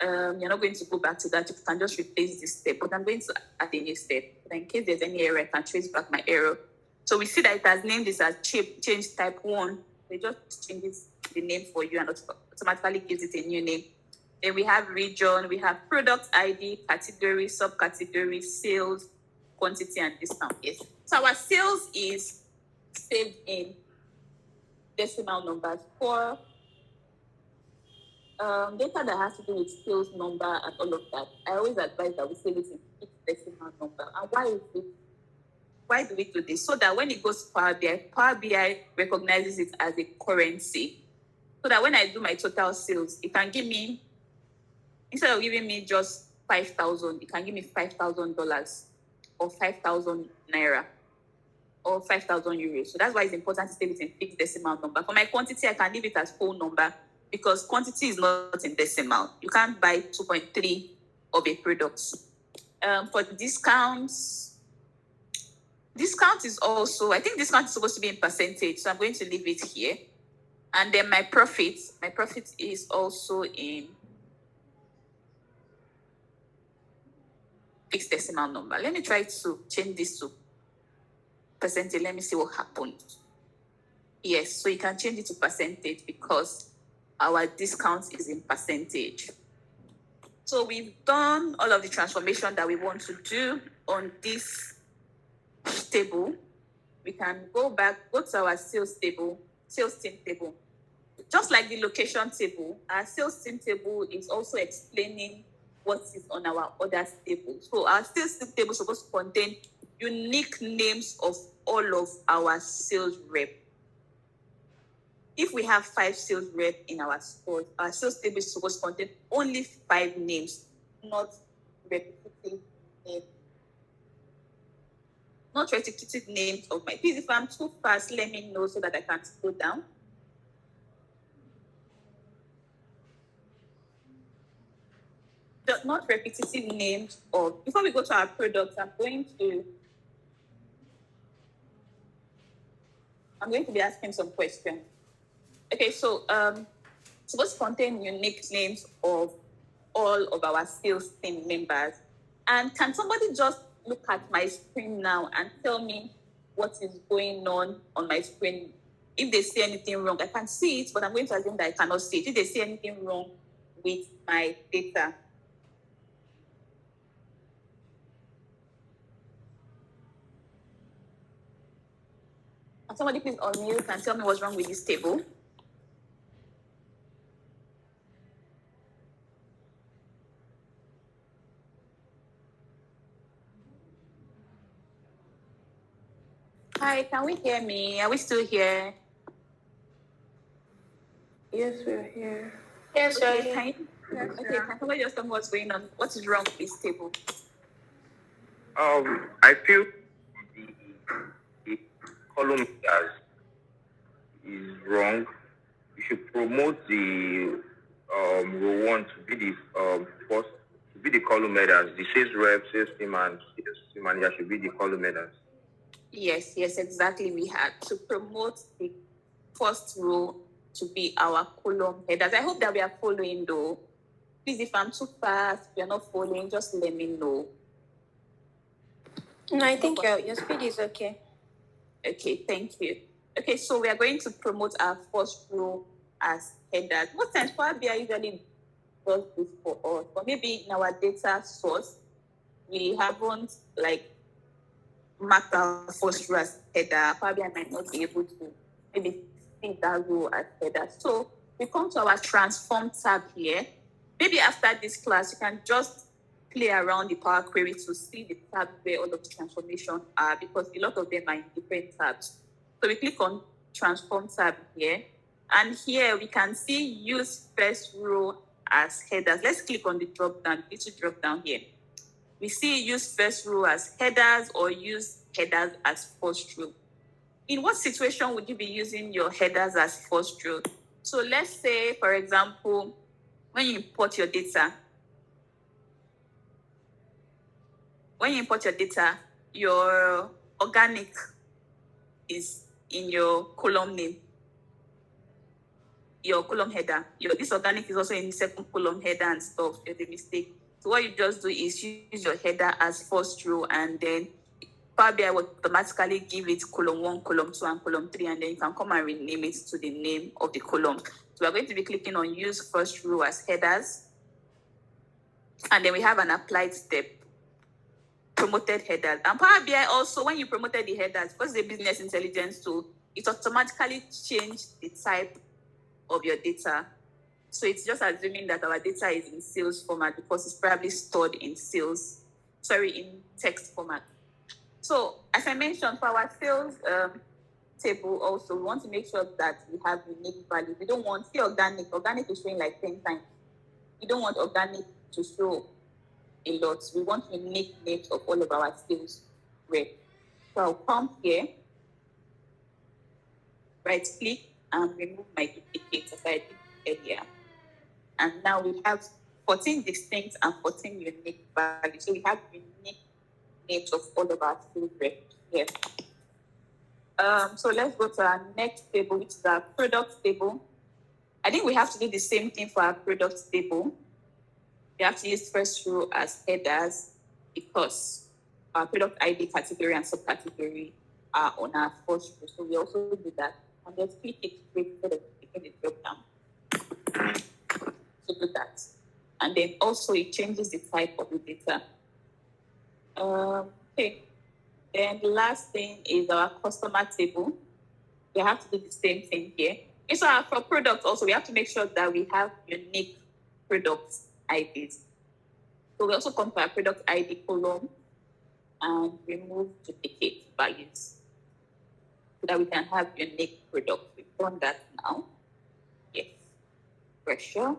you're not going to go back to that, you can just replace this step. But I'm going to add a new step. But in case there's any error, I can trace back my error. So we see that it has named this as change type 1. They just changes the name for you and automatically gives it a new name. Then we have region, we have product ID, category, subcategory, sales, quantity, and discount. Yes. So our sales is saved in decimal numbers. For data that has to do with sales number and all of that, I always advise that we save it in fixed decimal number. And why is it? Why do we do this? So that when it goes to Power BI recognizes it as a currency. So that when I do my total sales, it can give me, instead of giving me just 5,000, it can give me $5,000 or 5,000 naira or 5,000 euros. So that's why it's important to save it in fixed decimal number. For my quantity, I can leave it as whole number because quantity is not in decimal. You can't buy 2.3 of a product. For discounts, discount is also, I think discount is supposed to be in percentage. So I'm going to leave it here. And then my profit is also in fixed decimal number. Let me try to change this to percentage. Let me see what happens. Yes, so you can change it to percentage because our discount is in percentage. So we've done all of the transformation that we want to do on this table. We can go to our sales team table. Just like the location table, our sales team table is also explaining what is on our orders table. So our sales team table is supposed to contain unique names of all of our sales rep. If we have 5 sales rep in our store, our sales table is supposed to contain only 5 names, not repetitive names. Not repetitive names of my. Please, if I'm too fast, let me know so that I can slow down. Not repetitive names of. Before we go to our products, I'm going to be asking some questions. Okay, so supposed to contain unique names of all of our sales team members. And can somebody just look at my screen now and tell me what is going on my screen? If they see anything wrong, I can see it, but I'm going to assume that I cannot see it. If they see anything wrong with my data. Can somebody please unmute and tell me what's wrong with this table? Hi, can we hear me? Are we still here? Yes, we're here. Yes, Okay, sir. can somebody just tell me what's going on? What is wrong with this table? I feel the column is wrong. You should promote the row 1 to be the first, to be the column headers. The sales rep, sales team, and sales team manager should be the column headers. Yes, exactly. We had to promote the first row to be our column headers. I hope that we are following though. Please, if I'm too fast, if you're not following, just let me know. No, I think your speed is okay. Okay, thank you. Okay, so we are going to promote our first row as headers. Most times Power BI usually does this for us, but maybe in our data source, we haven't marked our first row as header. Power BI might not be able to maybe see that row as header. So we come to our transform tab here, maybe after this class, you can just play around the Power Query to see the tab where all of the transformation are, because a lot of them are in different tabs. So we click on Transform tab here, and here we can see use first row as headers. Let's click on the drop down, little drop down here. We see use first row as headers or use headers as first row. In what situation would you be using your headers as first row? So let's say, for example, when you import your data, your organic is in your column name, your column header. This organic is also in the second column header and stuff. There's a mistake. So what you just do is use your header as first row, and then Power BI will automatically give it column 1, column 2, and column 3, and then you can come and rename it to the name of the column. So we're going to be clicking on use first row as headers, and then we have an applied step, promoted headers. And Power BI also, when you promoted the headers, because it's a business intelligence tool, it automatically changed the type of your data. So it's just assuming that our data is in sales format because it's probably stored in text format. So as I mentioned, for our sales table also, we want to make sure that we have unique value. We don't want, organic is showing like 10 times. We don't want organic to show a lot. We want unique names of all of our sales rep. So I'll come here, right click, and remove my duplicate as I did earlier. And now we have 14 distinct and 14 unique values. So we have unique names of all of our sales reps here. So let's go to our next table, which is our product table. I think we have to do the same thing for our product table. We have to use first row as headers because our product ID, category, and subcategory are on our first row. So we also do that. And let's click it straight instead of clicking the drop down. So do that. And then also it changes the type of the data. Okay. Then the last thing is our customer table. We have to do the same thing here. Okay, so for products also, we have to make sure that we have unique product IDs. So we also come to our product ID column and remove duplicate values so that we can have unique products. We've done that now. Yes, for sure.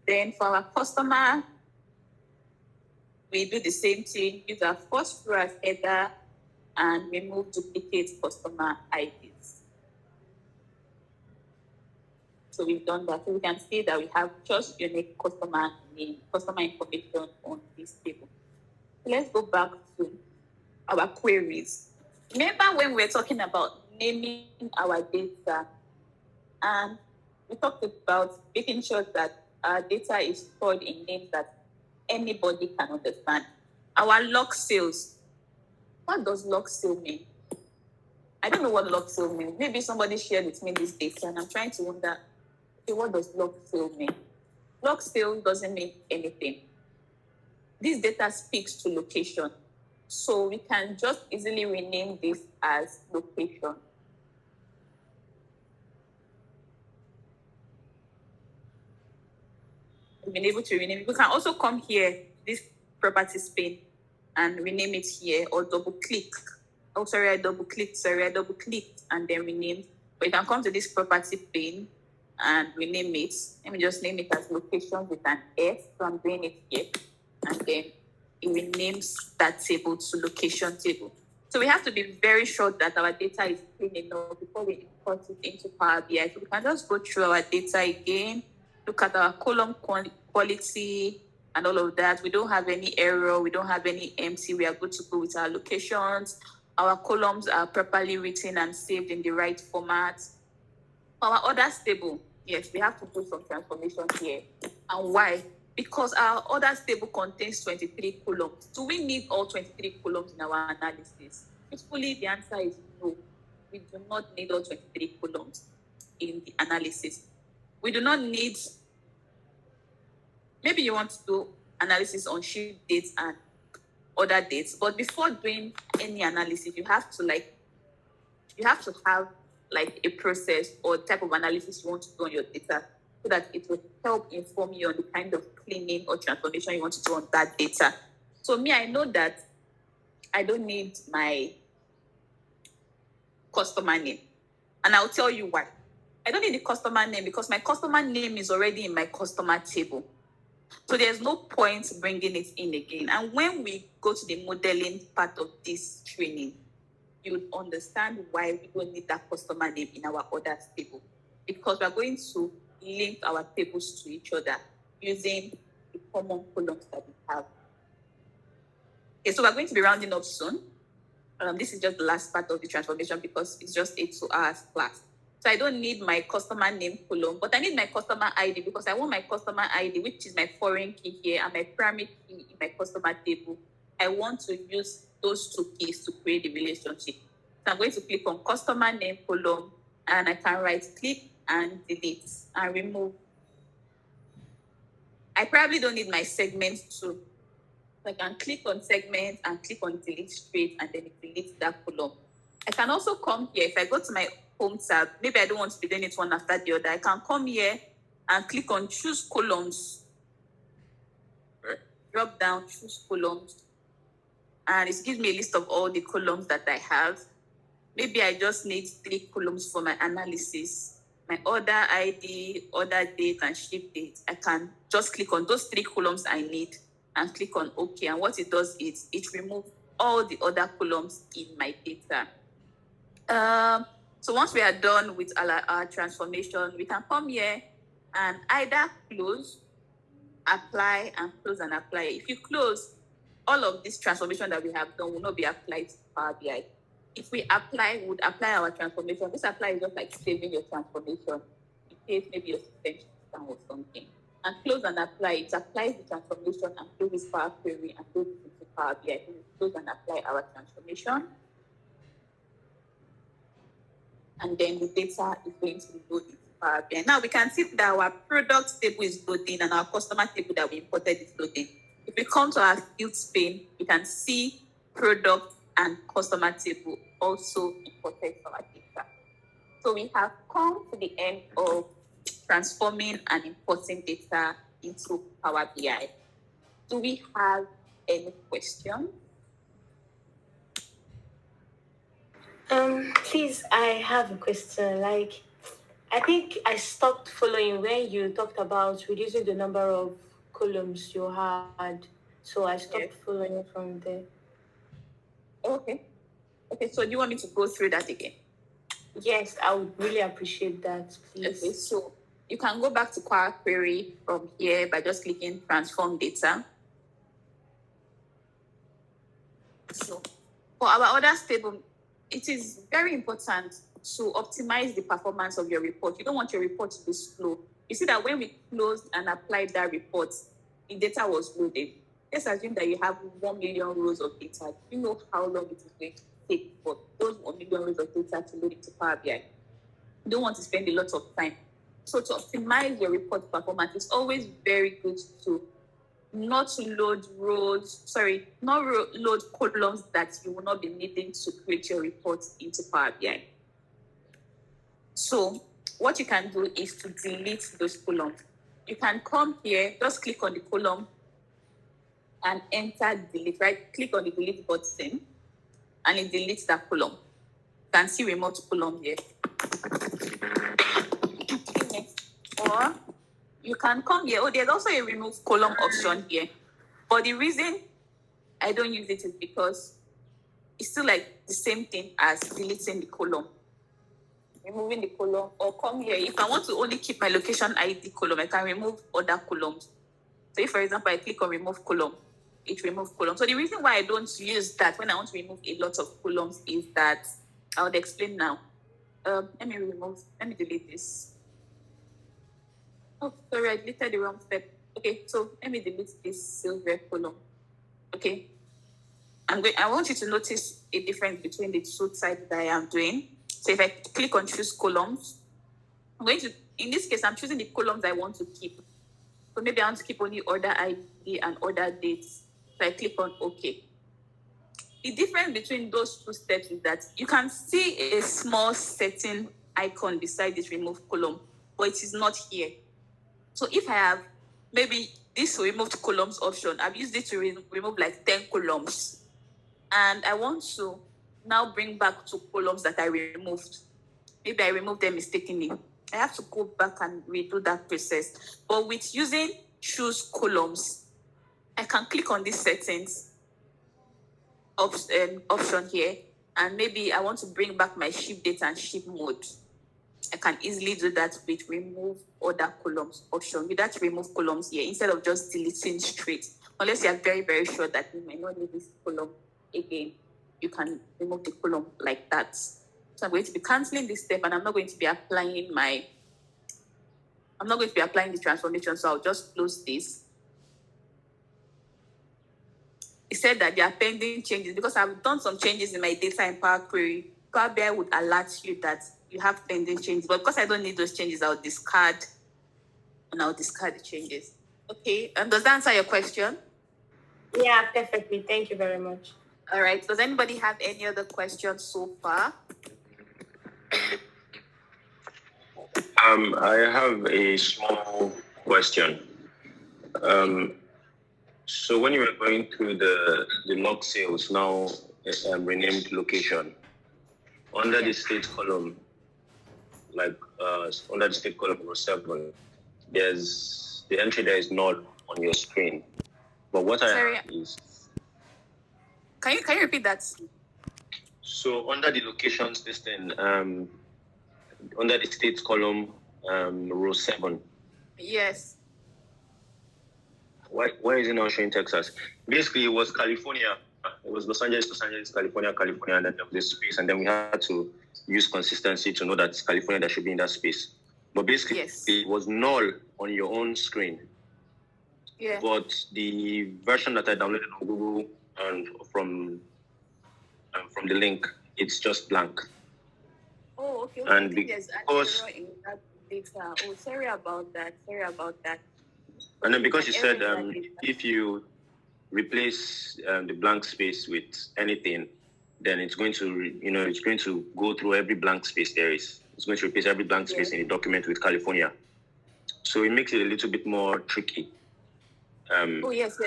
Then for our customer, we do the same thing, use our first row as header and remove duplicate customer IDs. So we've done that. So we can see that we have just unique customer name, customer information on this table. So let's go back to our queries. Remember when we were talking about naming our data, and we talked about making sure that our data is stored in names that anybody can understand. Our log sales. What does log sale mean? I don't know what log sale means. Maybe somebody shared with me this data, and I'm trying to wonder, okay, what does log sale mean? Log sale doesn't mean anything. This data speaks to location. So we can just easily rename this as location. We've been able to rename it. We can also come here, this properties pane, and rename it here, or double click. Oh, sorry, I double clicked, and then rename. But you can come to this property pane and rename it. Let me just name it as location with an S. So I'm doing it here. And then it renames that table to location table. So we have to be very sure that our data is clean enough before we import it into Power BI. So we can just go through our data again, look at our column quality and all of that. We don't have any error. We don't have any empty. We are good to go with our locations. Our columns are properly written and saved in the right format. Our orders table, yes, we have to do some transformation here. And why? Because our orders table contains 23 columns. Do we need all 23 columns in our analysis? Truthfully, the answer is no. We do not need all 23 columns in the analysis. We do not need, maybe you want to do analysis on ship dates and other dates, but before doing any analysis, you have to have like a process or type of analysis you want to do on your data. So so that it will help inform you on the kind of cleaning or transformation you want to do on that data. So me, I know that I don't need my customer name. And I'll tell you why. I don't need the customer name because my customer name is already in my customer table. So there's no point bringing it in again. And when we go to the modeling part of this training, you would understand why we don't need that customer name in our orders table. Because we're going to link our tables to each other using the common columns that we have. Okay, so we're going to be rounding up soon. This is just the last part of the transformation because it's just a 2 hours class. So I don't need my customer name column, but I need my customer ID because I want my customer ID, which is my foreign key here, and my primary key in my customer table. I want to use those 2 keys to create the relationship. So I'm going to click on customer name column, and I can right click and delete and remove. I probably don't need my segment too. So I can click on segment and click on delete straight, and then it deletes that column. I can also come here. If I go to my home tab, maybe I don't want to be doing it one after the other. I can come here and click on choose columns. Drop down, choose columns. And it gives me a list of all the columns that I have. Maybe I just need 3 columns for my analysis. My order ID, order date, and ship date. I can just click on those 3 columns I need and click on OK. And what it does is it removes all the other columns in my data. So once we are done with our transformation, we can come here and either close, apply, and close and apply. If you close, all of this transformation that we have done will not be applied to Power BI. If we apply, we would apply our transformation. This apply is just like saving your transformation in case maybe your system is down or something. And close and apply, it applies the transformation and closes Power Query and goes into Power BI. So we close and apply our transformation. And then the data is going to be loaded into Power BI. Now we can see that our product table is loading and our customer table that we imported is loading. If we come to our fields pane, we can see product and customer table also imported to our data. So we have come to the end of transforming and importing data into Power BI. Do we have any questions? Please, I have a question. Like, I think I stopped following when you talked about reducing the number of columns you had. So I stopped following from there. Okay. Okay, so do you want me to go through that again? Yes, I would really appreciate that, please. Okay, so you can go back to Power Query from here by just clicking Transform Data. So for our orders table, it is very important to optimize the performance of your report. You don't want your report to be slow. You see that when we closed and applied that report, the data was loaded. Let's assume that you have 1 million rows of data. You know how long it is going to take for those 1 million rows of data to load into Power BI. You don't want to spend a lot of time. So to optimize your report performance, it's always very good to not load columns that you will not be needing to create your reports into Power BI. So what you can do is to delete those columns. You can come here, just click on the column and enter delete, right? Click on the delete button and it deletes that column. You can see remote column here. Or you can come here. Oh, there's also a remove column option here. But the reason I don't use it is because it's still like the same thing as deleting the column. Removing the column, or come here. If I want to only keep my location ID column, I can remove other columns. So if, for example, I click on remove column, it removes column. So the reason why I don't use that when I want to remove a lot of columns is that I would explain now. Let me delete this. Oh, sorry, I deleted the wrong step. Okay, so let me delete this silver column. Okay. I want you to notice a difference between the 2 types that I am doing. So if I click on choose columns, in this case, I'm choosing the columns I want to keep. So maybe I want to keep only order ID and order dates. So I click on OK. The difference between those 2 steps is that you can see a small setting icon beside this remove column, but it is not here. So if I have maybe this removed columns option, I've used it to remove like 10 columns. And I want to now bring back 2 columns that I removed. Maybe I removed them mistakenly. I have to go back and redo that process. But with using choose columns, I can click on this settings option here, and maybe I want to bring back my ship date and ship mode. I can easily do that with remove other columns option. With that remove columns here, instead of just deleting straight, unless you are very, very sure that you might not need this column again, you can remove the column like that. So I'm going to be canceling this step, and I'm not going to be applying the transformation. So I'll just close this. It said that there are pending changes because I've done some changes in my data in Power Query. Power BI would alert you that you have pending changes, but because I don't need those changes, I'll discard the changes. Okay, and does that answer your question? Yeah, perfectly. Thank you very much. All right. Does anybody have any other questions so far? I have a small question. So when you were going through the log sales, now renamed location, under the state column, under the state column row 7, there's the entry there is not on your screen. But what I have is... Can you repeat that? So under the locations listing, under the states column, row 7. Yes. Why is it not showing Texas? Basically, it was California. It was Los Angeles, California, and then there was this space, and then we had to use consistency to know that it's California that should be in that space. But basically, It was null on your own screen. Yeah. But the version that I downloaded on Google and from the link, it's just blank. Oh, okay. And there's an error in that data. Oh, sorry about that. And then because you said if you replace the blank space with anything, then it's going to go through every blank space there is. It's going to replace every blank space in the document with California. So it makes it a little bit more tricky. Yes.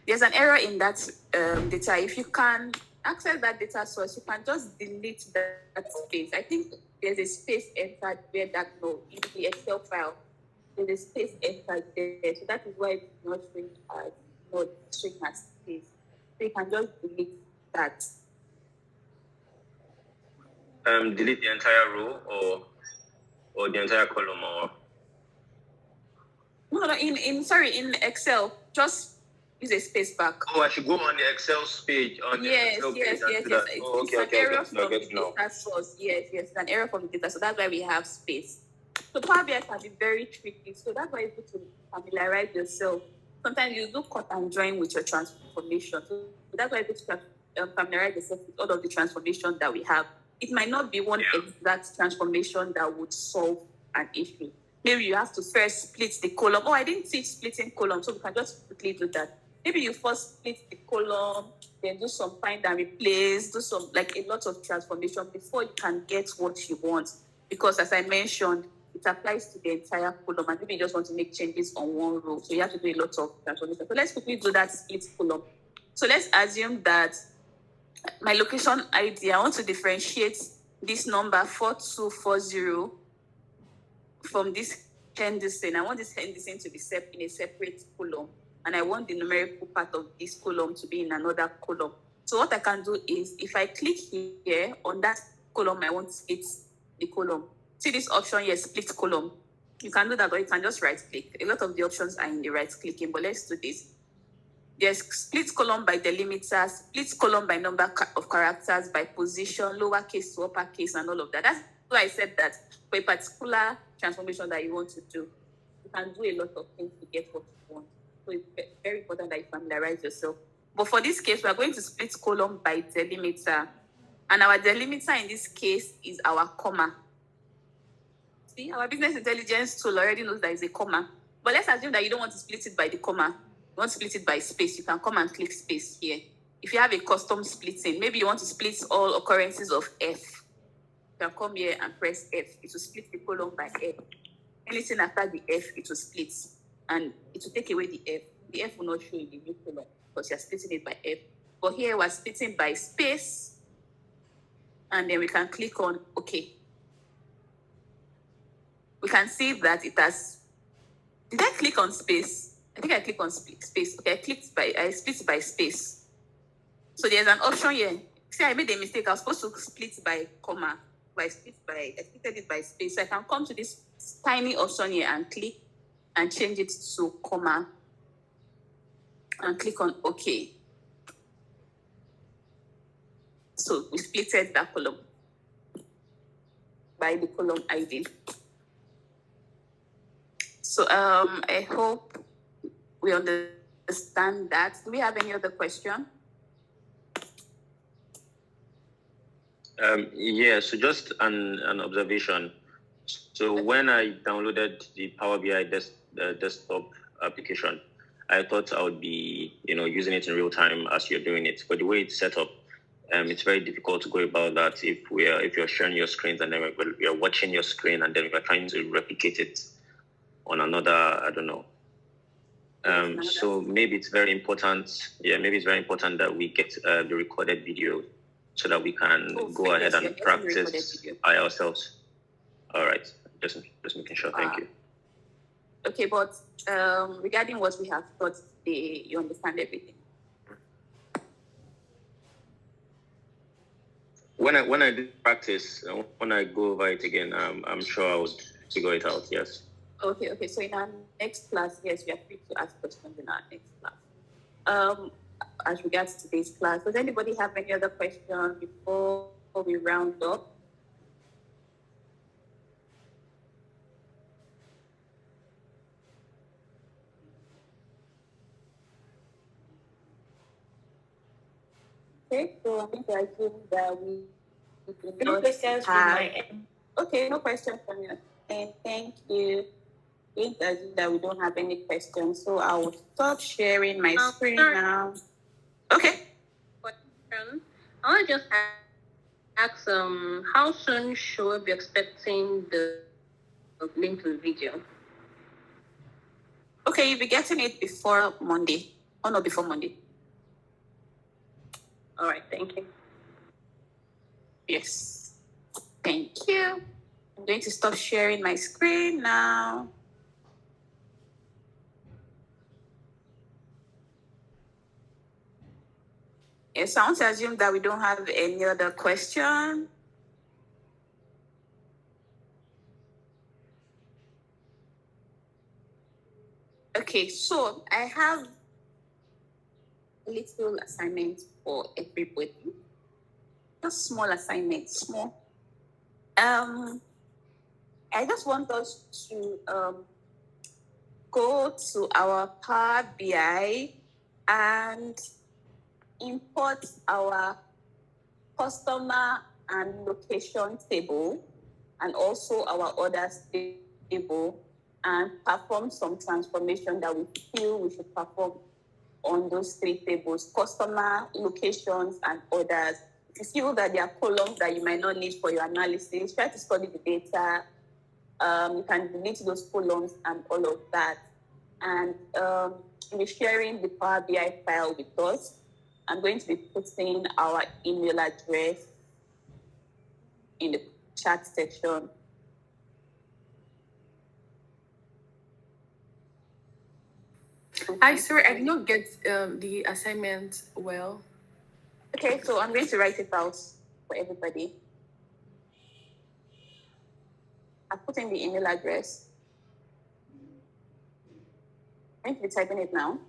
There's an error in that data. If you can access that data source, you can just delete that space. I think there's a space entered where that in the Excel file. There's a space entered there. So that is why it's not showing as space. So you can just delete that. Delete the entire row or the entire column or... No, in Excel, just use a space back. Oh, I should go on the Excel page. Yes. Oh, okay, it's an error from the data source. Yes, it's an error from the data. So that's why we have space. So Power BI can be very tricky. So that's why you need to familiarize yourself. Sometimes you do cut and join with your transformation. So that's why you need to familiarize yourself with all of the transformations that we have. It might not be one exact transformation that would solve an issue. Maybe you have to first split the column. Oh, I didn't teach splitting column, so we can just quickly do that. Maybe you first split the column, then do some find and replace, do some a lot of transformation before you can get what you want. Because as I mentioned, it applies to the entire column, and maybe you just want to make changes on one row. So you have to do a lot of transformation. So let's quickly do that split column. So let's assume that my location ID, I want to differentiate this number 4240 from this Henderson. I want this Henderson to be in a separate column, and I want the numerical part of this column to be in another column. So what I can do is, if I click here on that column, I want to split the column. See this option here, split column. You can do that, or you can just right click. A lot of the options are in the right clicking, but let's do this. There's split column by delimiter, split column by number of characters, by position, lowercase to uppercase, and all of that. That's why I said that for a particular transformation that you want to do, you can do a lot of things to get what you want. So it's very important that you familiarize yourself. But for this case, we are going to split column by delimiter. And our delimiter in this case is our comma. See, our business intelligence tool already knows that it's a comma. But let's assume that you don't want to split it by the comma. You want to split it by space. You can come and click space here. If you have a custom splitting, maybe you want to split all occurrences of F. You can come here and press F. It will split the column by F. anything after the F, it will split. And it will take away the F. The F will not show in the new column because you're splitting it by F. But here we're splitting by space. And then we can click on OK. We can see that it has. Did I click on space? I think I clicked on space. Okay, I split by space. So there's an option here. See, I made a mistake. I was supposed to split by comma. I splitted it by space. So I can come to this tiny option here and click and change it to comma and click on OK. So we splitted that column by the column ID. So I hope we understand that. Do we have any other question? Yeah, so just an observation. So when I downloaded the Power BI desktop application, I thought I would be, using it in real time as you're doing it. But the way it's set up, it's very difficult to go about that if you're sharing your screens and then we're watching your screen and then we're trying to replicate it on another, I don't know. So maybe it's very important. Yeah, maybe it's very important that we get the recorded video so that we can go ahead and practice by ourselves. All right, just making sure. Thank you. Okay, but regarding what we have taught today, you understand everything. When I did practice, when I go over it again, I'm sure I would figure it out. Yes. Okay. So in our next class, yes, we are free to ask questions in our next class. As regards to today's class, does anybody have any other questions before we round up? Okay, so I think I assume that we No questions from my end. Okay, no questions from your end. Thank you. I think that we don't have any questions, so I will stop sharing my screen now. Okay. Question. I want to just ask, how soon should we be expecting the link to the video? Okay, you'll be getting it before Monday. Oh no, before Monday. All right, thank you. Yes. Thank you. I'm going to stop sharing my screen now. Yes, I want to assume that we don't have any other question. Okay, so I have a little assignment for everybody. Just small assignment, small. I just want us to go to our Power BI and import our customer and location table and also our orders table and perform some transformation that we feel we should perform on those three tables: customer, locations, and orders. If you feel that there are columns that you might not need for your analysis, try to study the data. You can delete those columns and all of that. And we're sharing the Power BI file with us. I'm going to be putting our email address in the chat section. Hi, sorry, I did not get the assignment well. Okay, so I'm going to write it out for everybody. I've put in the email address. I'm going to be typing it now.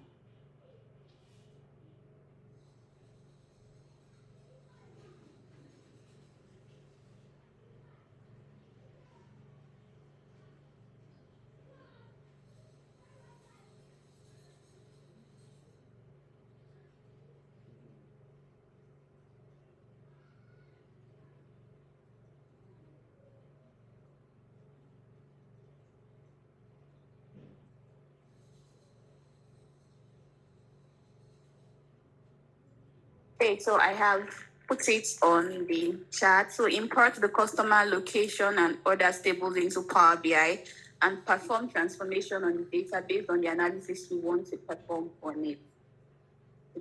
Okay, so I have put it on the chat. So import the customer, location, and orders tables into Power BI. and perform transformation on the data based on the analysis you want to perform on it.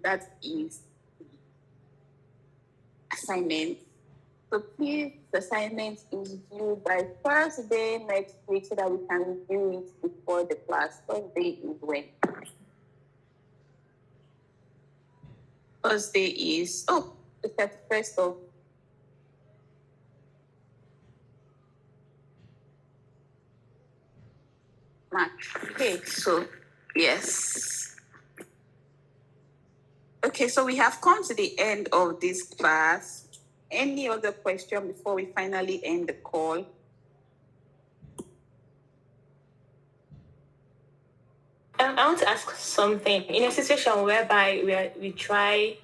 That is assignment. So please, the assignment is due by Thursday next week so that we can review it before the class. Thursday is when? Thursday is, the 31st of March. Okay, so yes. Okay, so we have come to the end of this class. Any other question before we finally end the call? I want to ask something. In a situation whereby we try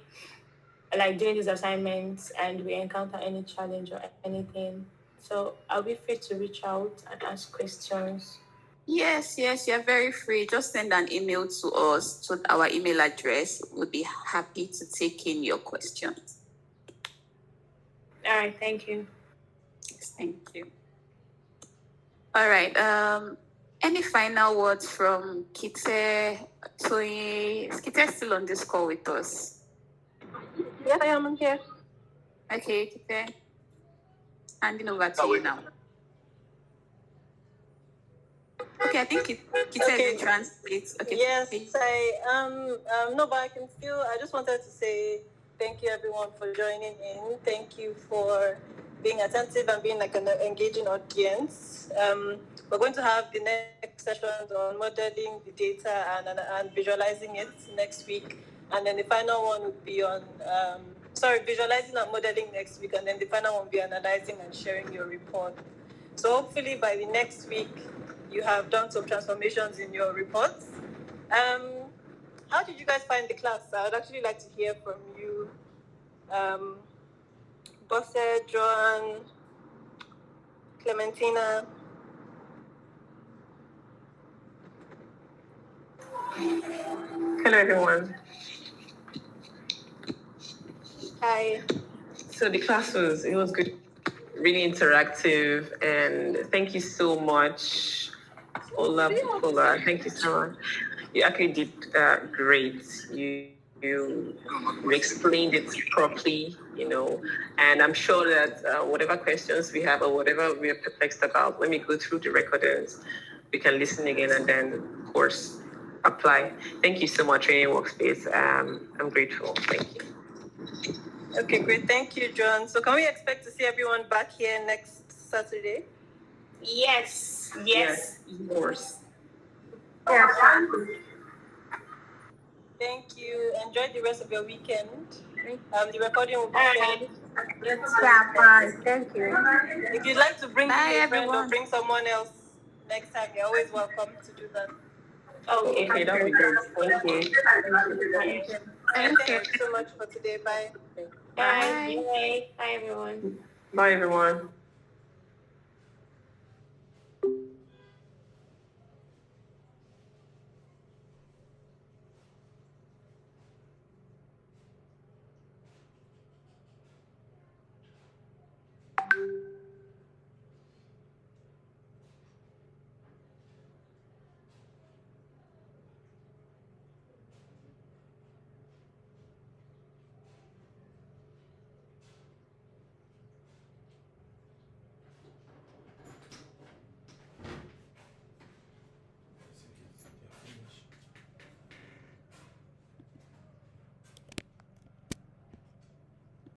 like doing these assignments and we encounter any challenge or anything, so are we free to reach out and ask questions? Yes, you're very free. Just send an email to us to our email address. We'll be happy to take in your questions. All right, thank you. Yes, thank you. All right. Any final words from Kite, Toyin? Is Kite still on this call with us? Yes, I am here. Okay, Kite. Handing over to you now. Okay, I think Kite is in translate. Okay. Yes, no, but I can still. I just wanted to say thank you everyone for joining in. Thank you for being attentive and being like an engaging audience. We're going to have the next sessions on modeling the data and visualizing it next week, and then the final one would be on visualizing and modeling next week, and then the final one will be analyzing and sharing your report. So hopefully by the next week, you have done some transformations in your reports. How did you guys find the class? I would actually like to hear from you. Bosse, Joan, Clementina. Hello, everyone. Hi. So the class was good, really interactive, and thank you so much, Ola Bukola. Thank you so much. You actually did great. You explained it properly, and I'm sure that whatever questions we have or whatever we're perplexed about, when we go through the recordings, we can listen again and then, of course, apply. Thank you so much, Training Workspace. I'm grateful. Thank you. Okay, great. Thank you, John. So can we expect to see everyone back here next Saturday? Yes. Of course. Thank you. Enjoy the rest of your weekend. The recording will be shared. Thank you. If you'd like to bring in a friend or everyone. bring someone else next time, you're always welcome to do that. Okay, that would be good. Thank you. Thank you so much for today. Bye. Bye. Bye, everyone. Bye, everyone.